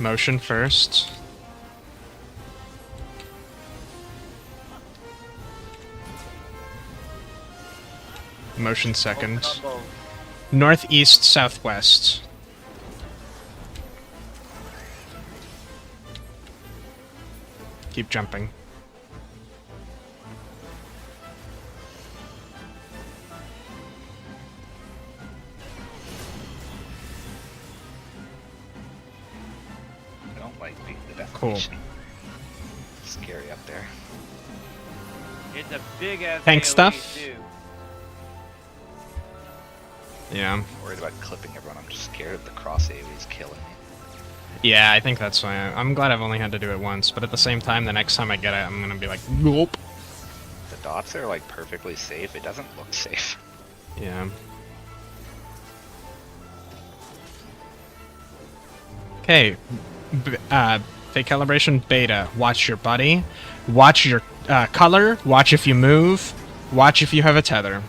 Motion first. Motion second. Open up both. Northeast, southwest. Keep jumping. I don't like being the Cool. destination. Scary up there. It's a big ass Tank AoE stuff? too. Yeah. I'm worried about clipping everyone. I'm just scared the cross AoE is killing me. Yeah, I think that's why. I'm glad I've only had to do it once, but at the same time, the next time I get it, I'm gonna be like, nope. The dots are like perfectly safe. It doesn't look safe. Yeah. Okay. Fake calibration beta. Watch your buddy. Watch your color. Watch if you move. Watch if you have a tether.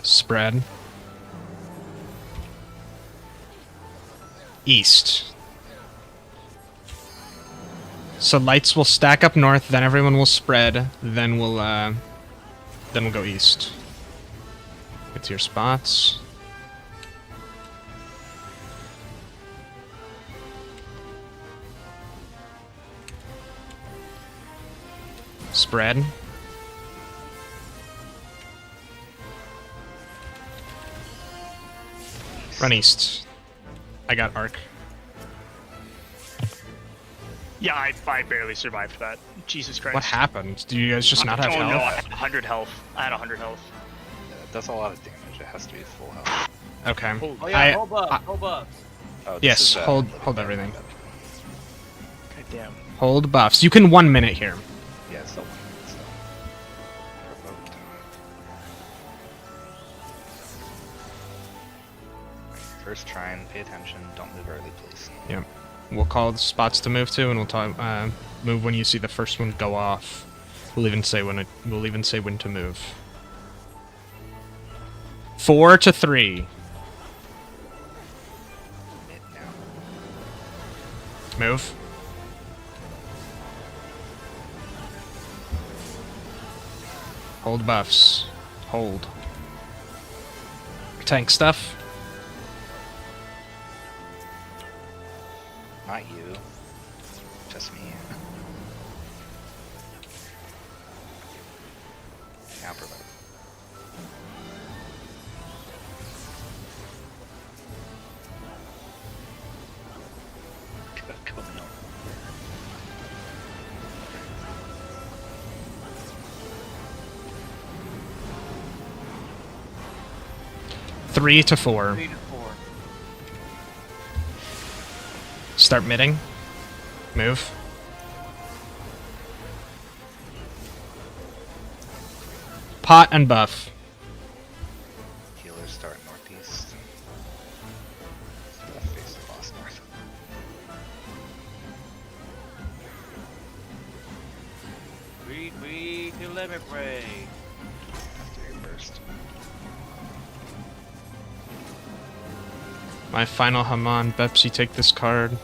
Spread. East. So lights will stack up north, then everyone will spread, then we'll go east. Get to your spots. Spread. Run east. I got arc. Yeah, I barely survived that. Jesus Christ. What happened? Do you guys just not have Oh health? no, I had 100 health. I had 100 health. Yeah, it does a lot of damage. It has to be full health. Okay. Oh yeah, hold buffs, hold buffs. Oh, this Yes, is, hold everything. God damn. Hold buffs. You can 1 minute here. Yeah, it's still 1 minute. So. Revoked. First try and pay attention. Don't move early, please. Yep. We'll call the spots to move to, and we'll talk. Move when you see the first one go off. We'll even say when to move. 4 to 3. Mid now. Move. Hold buffs. Hold. Tank stuff. Not you. Just me. Now provide. Coming up. Three to 4. 3 to 4. Start midding. Move. Pot and buff. Healers start northeast. So face the boss north. Read to limit break. After your burst. My final Haman. Bepsi, take this card.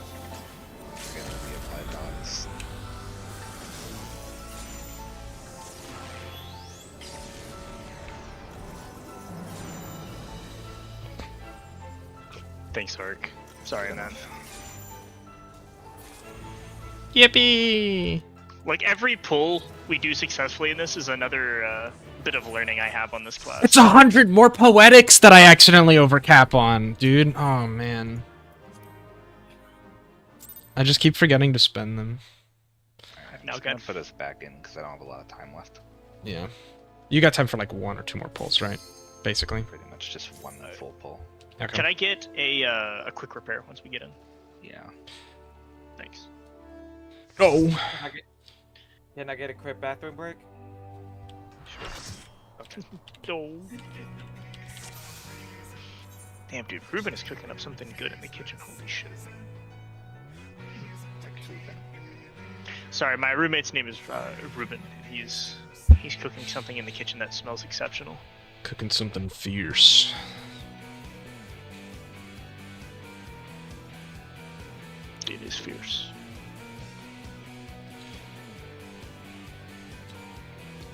Forget to reapply dots. Thanks, Hark. Sorry, man. Yippee! Like, every pull we do successfully in this is another bit of learning I have on this class. It's 100 more poetics that I accidentally overcap on, dude. Oh man. I just keep forgetting to spend them. I'm Now just gonna good. put us back in because I don't have a lot of time left. Yeah. You got time for like 1 or 2 more pulls, right? Basically. Pretty much just one full pull. Okay. Can I get a quick repair once we get in? Yeah. Thanks. Oh. Can I get a quick bathroom break? Okay. No. Damn, dude, Ruben is cooking up something good in the kitchen. Holy shit. Sorry, my roommate's name is Ruben. He's cooking something in the kitchen that smells exceptional. Cooking something fierce. It is fierce.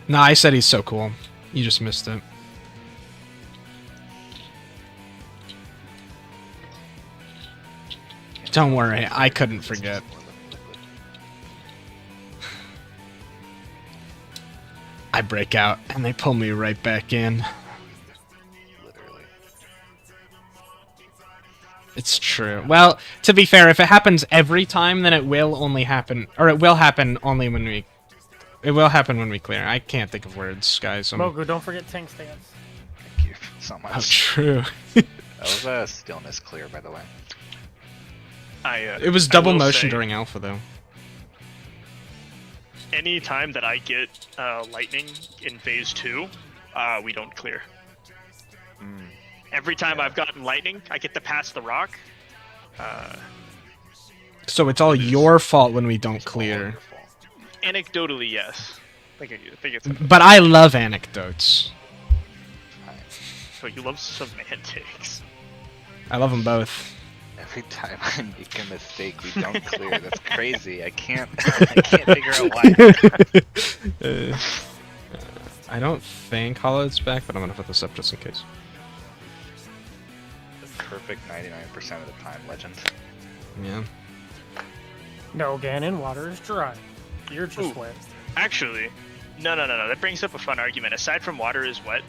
Nah, I said he's so cool. You just missed it. Don't worry, I couldn't forget. I break out, and they pull me right back in. Literally. It's true. Well, to be fair, if it happens every time, then it will only happen, or it will happen only when we... It will happen when we clear. I can't think of words, guys. Mogu, don't forget tank stance. Thank you so Oh, much. true. That was a stillness clear, by the way. It was I double will motion say, during alpha, though. Any time that I get lightning in phase 2, we don't clear. Every time I've gotten lightning, I get to pass the rock. So it's all your fault when we don't clear. Anecdotally, yes. I think it's. But I love anecdotes. So you love semantics. I love them both. Every time I make a mistake, we don't clear. That's crazy. I can't figure out why. I don't think Hollow's back, but I'm gonna put this up just in case. Perfect 99% of the time, legend. Yeah. No, Ganon, water is dry. You're just Ooh. wet. Actually, no. That brings up a fun argument. Aside from water is wet,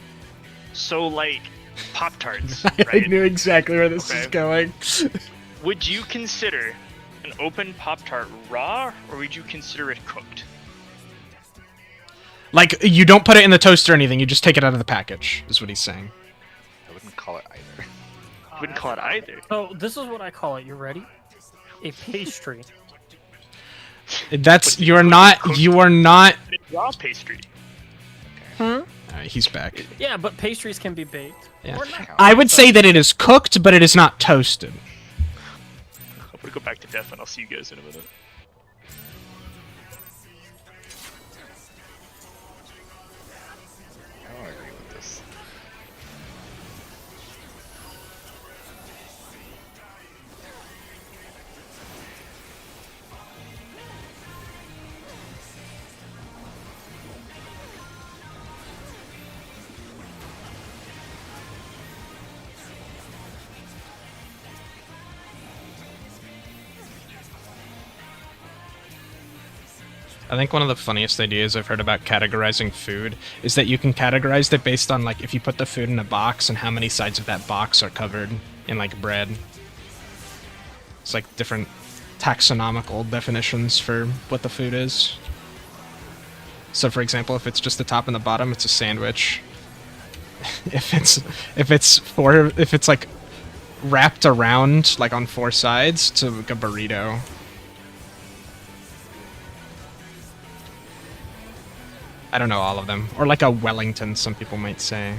so like Pop-Tarts, right? I knew exactly where this Okay. is going. Would you consider an open Pop-Tart raw, or would you consider it cooked? Like, you don't put it in the toaster or anything, you just take it out of the package, is what he's saying. I wouldn't call it either. Wouldn't call it either. So this is what I call it. You ready? A pastry. That's, But you are could not, cook- you are not... It's raw pastry. Hmm? Alright, he's back. Yeah, but pastries can be baked. Yeah. Or not. I would say that it is cooked, but it is not toasted. I'm gonna go back to Def and I'll see you guys in a minute. I don't agree with this. I think one of the funniest ideas I've heard about categorizing food is that you can categorize it based on, like, if you put the food in a box and how many sides of that box are covered in, like, bread. It's like different taxonomical definitions for what the food is. So, for example, if it's just the top and the bottom, it's a sandwich. if it's like wrapped around, like on 4 sides, it's like a burrito. I don't know all of them. Or like a Wellington, some people might say.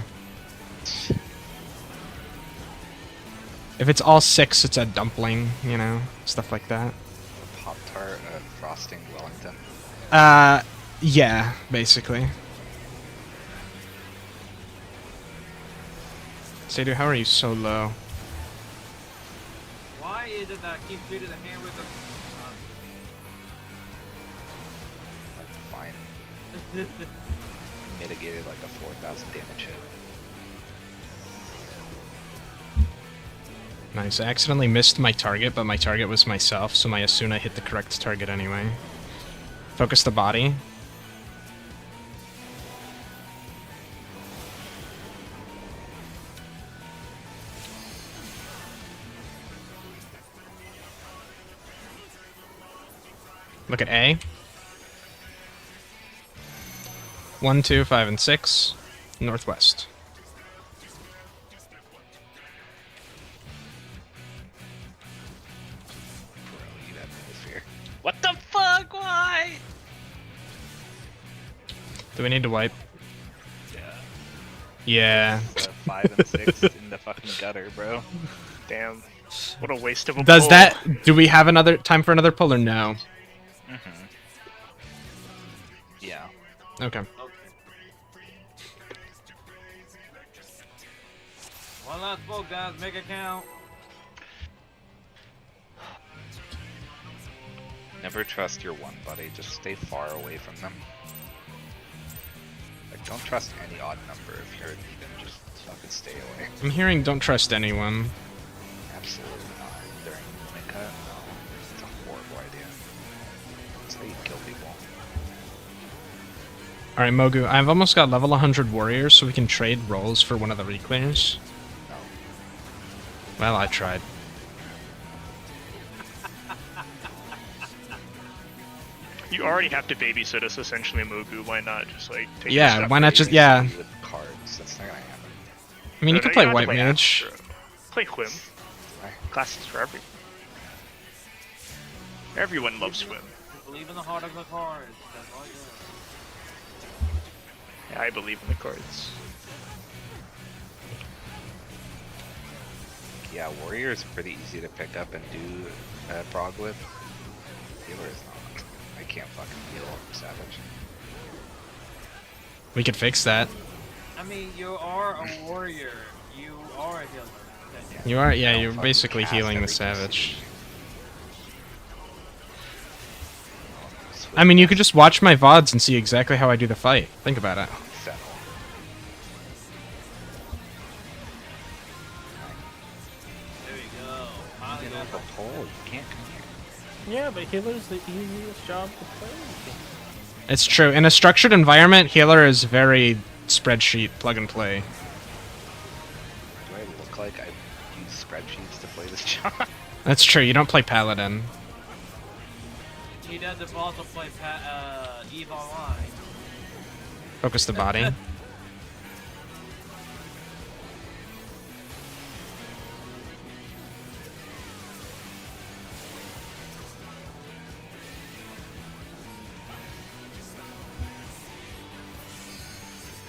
If it's all 6, it's a dumpling, you know? Stuff like that. Pop-Tart, frosting, Wellington. Yeah, basically. Sadu, how are you so low? Why is it that I keep shooting the hand with the... Fine. Mitigated like a 4,000 damage hit. Nice. I accidentally missed my target, but my target was myself, so my Asuna hit the correct target anyway. Focus the body. Look at A. 1, 2, 5, and 6. Northwest. Bro, you have no fear. What the fuck? Why? Do we need to wipe? Yeah. Yeah. It's, 5 and 6 in the fucking gutter, bro. Damn. What a waste of a Does pull. that... Do we have another time for another pull or no? Mm-hmm. Yeah. Okay. One last vote, guys. Make it count. Never trust your one buddy. Just stay far away from them. Like, don't trust any odd number if you're even. Just fucking stay away. I'm hearing don't trust anyone. Absolutely not. During limit cut, no. It's a horrible idea. That's how you kill people. Alright, Mogu, I've almost got level 100 warriors, so we can trade roles for one of the reclears. No. Well, I tried. You already have to babysit us, essentially, Mogu. Why not just, like, take your Yeah, stuff why not and- just... Yeah. With cards, that's not gonna happen. I mean, you No, can no, play don't have to White Mage. Astro. Play Whim. Classes for everyone. Everyone loves Whim. Believe in the heart of the cards. That's all you do. Yeah, I believe in the cards. Yeah, warrior is pretty easy to pick up and do prog with. Healer is not. I can't fucking heal Savage. We could fix that. I mean, you are a warrior. You are a healer. You are... Yeah, Don't you're fucking basically cast healing the every Savage. DC. I mean, you could just watch my VODs and see exactly how I do the fight. Think about it. Settle. There you go. Finally Get got off the pole. You can't come here. Yeah, but healer's the easiest job to play. It's true. In a structured environment, healer is very spreadsheet, plug and play. Do I look like I use spreadsheets to play this job? That's true. You don't play Paladin. He doesn't also play EVE Online. Focus the body.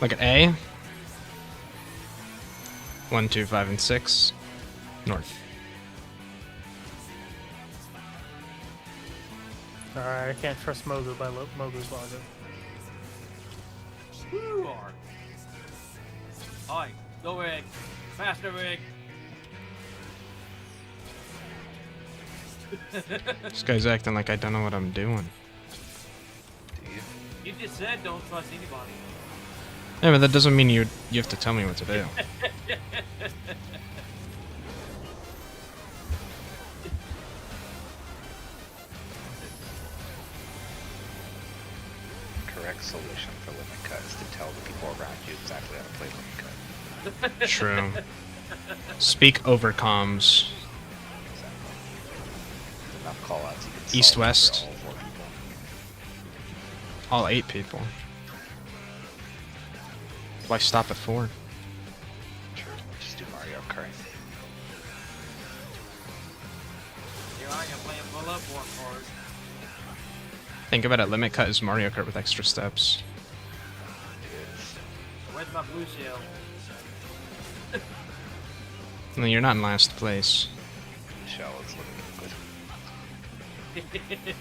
Look at A. 1, 2, 5, and 6. North. Alright, I can't trust Mogu by Mogu's logic. You are. Alright, go rig. Faster rig. This guy's acting like I don't know what I'm doing. Do you? You just said don't trust anybody. Yeah, but that doesn't mean you have to tell me what to do. Correct solution for limit cut is to tell the people around you exactly how to play limit cut. True. Speak over comms. Exactly. Enough call outs you can East, solve west. for all 4 people. All 8 people. Why stop at 4? Sure, just do Mario Kart. Here I am playing full up one card. Think about it, limit cut is Mario Kart with extra steps. Where's my blue shell? No, you're not in last place. Shell is looking good.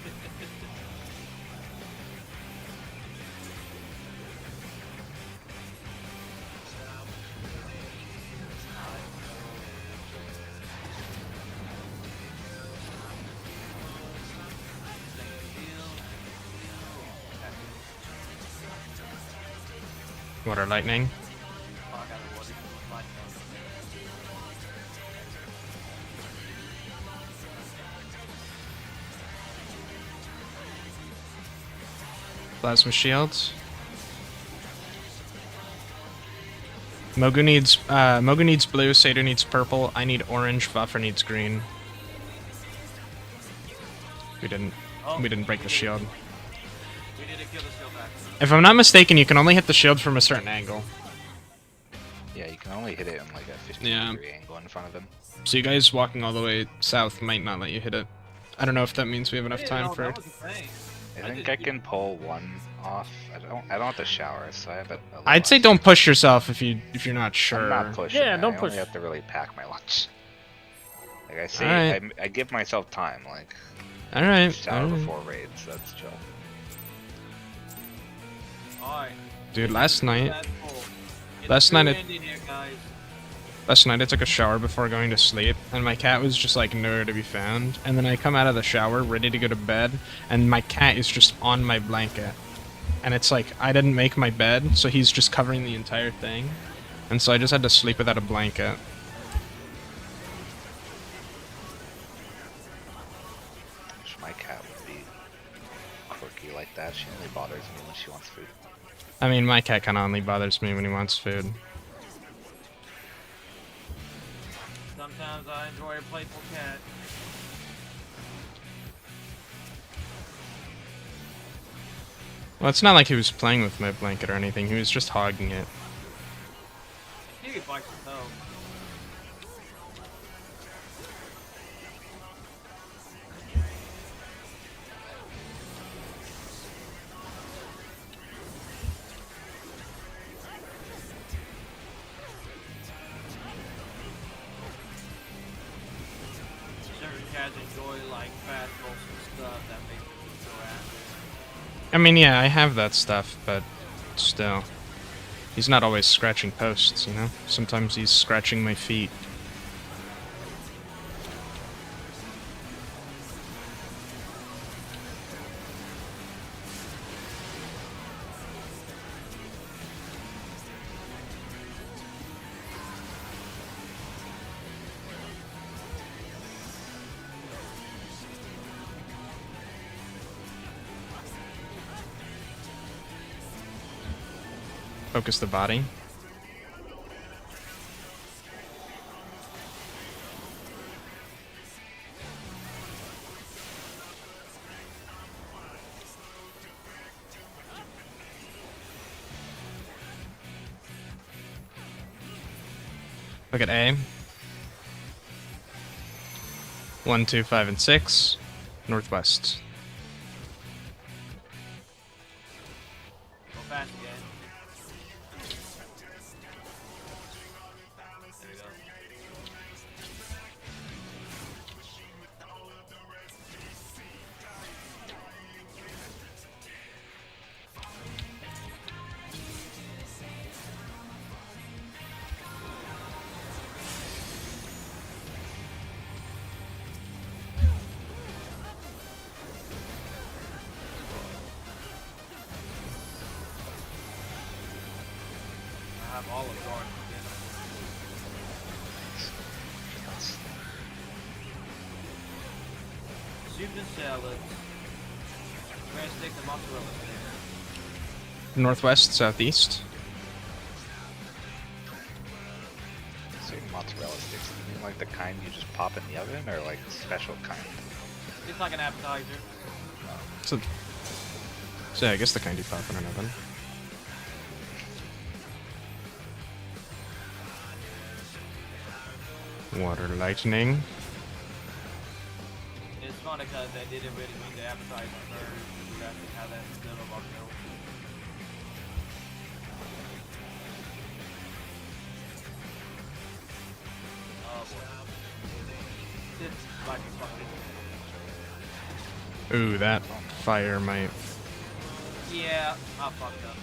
Water lightning. Oh, I got a water. My turn. Plasma shields. Mogu needs blue, Seder needs purple, I need orange, Buffer needs green. We didn't. Oh, We didn't break the shield. we didn't kill the shield back. If I'm not mistaken, you can only hit the shield from a certain angle. Yeah, you can only hit it in like a 15 Yeah. degree angle in front of him. So you guys walking all the way south might not let you hit it. I don't know if that means we have enough time for it. I think I can pull one off. I don't have to shower, so I have it. I'd say don't push yourself if you're not sure. I'm not pushing. Yeah, don't I push. only have to really pack my lunch. Like I say, Alright. I give myself time. Like All right. shower all right. before raids. So that's chill. Alright. Dude, last night It's Last night true it- ending here, guys. I took a shower before going to sleep, and my cat was just like nowhere to be found. And then I come out of the shower ready to go to bed, and my cat is just on my blanket. And it's like I didn't make my bed, so he's just covering the entire thing. And so I just had to sleep without a blanket. Wish my cat would be quirky like that. She only bothers me when she wants food. I mean, my cat kind of only bothers me when he wants food. Sometimes I enjoy a playful cat. Well, it's not like he was playing with my blanket or anything. He was just hogging it. He could bite his toe. Certain cats enjoy like fast motion stuff that makes them go after. I mean, yeah, I have that stuff, but still. He's not always scratching posts, you know? Sometimes he's scratching my feet. Focus the body. Look at A. 1, 2, 5, and 6. Northwest. Go fast again. There we go. I have all of Garden again. Soup and salads. Bread stick and mozzarella stick. Northwest, southeast. So mozzarella sticks. You mean like the kind you just pop in the oven, or like special kind? It's like an appetizer. So yeah, I guess the kind you pop in an oven. Water lightning. It's funny because they didn't really mean the appetizer first. You have to have that in the middle of our meal. Oh boy. It's like fucking. Ooh, that fire might. Yeah, I fucked up.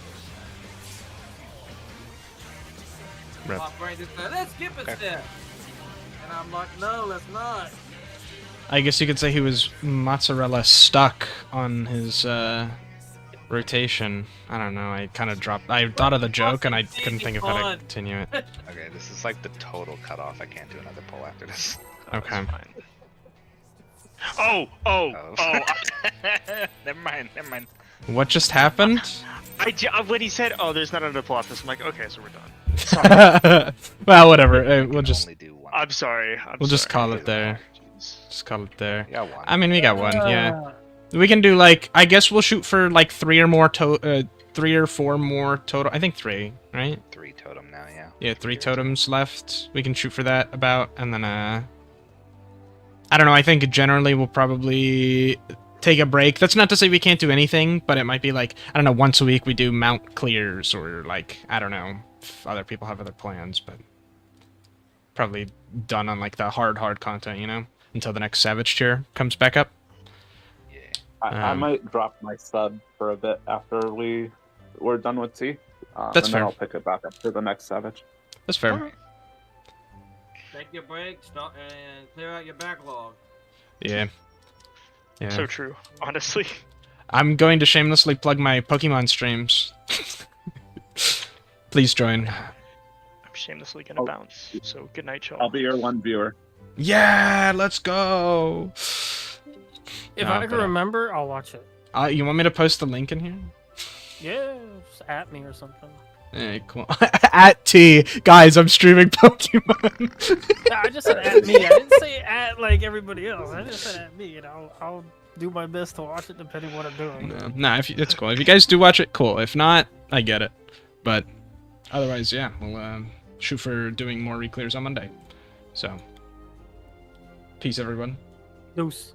Rep. My brain just said, let's skip a step. And I'm like, no, let's not. I guess you could say he was mozzarella stuck on his rotation. I don't know. I kind of dropped. I thought of the joke and I couldn't think of how to continue it. Okay, this is like the total cutoff. I can't do another pull after this. Okay. Oh. Never mind. What just happened? When he said, "Oh, there's not another pull after this," I'm like, "Okay, so we're done." Well, whatever. We'll just Only do one. I'm sorry. we'll just sorry. call it there. Jeez. Just call it there. You got one. I mean, we got one. Yeah. We can do like, I guess we'll shoot for like 3 or 4 more total. I think 3, right? 3 totem now, yeah. Yeah, 3 totems left. We can shoot for that about, and then I don't know. I think generally we'll probably take a break. That's not to say we can't do anything, but it might be like, I don't know, once a week we do mount clears, or like, I don't know if other people have other plans, but probably done on like the hard content, you know, until the next Savage tier comes back up. I might drop my sub for a bit after we're done with T. That's and fair. then I'll pick it back up for the next Savage. That's fair. Take your break, stop, and clear out your backlog. Yeah. Yeah. So true, honestly. I'm going to shamelessly plug my Pokemon streams. Please join. I'm shamelessly gonna bounce. So good night, y'all. I'll be your one viewer. Yeah, let's go. If I can remember, I'll watch it. You want me to post the link in here? Yeah, just at me or something. Hey, cool. At T. Guys, I'm streaming Pokemon. Nah, I just said at me. I didn't say at like everybody else. I just said at me, and I'll do my best to watch it depending what I'm doing. Nah, it's cool. If you guys do watch it, cool. If not, I get it. But otherwise, yeah, we'll shoot for doing more reclears on Monday. So, peace, everyone. Deuce.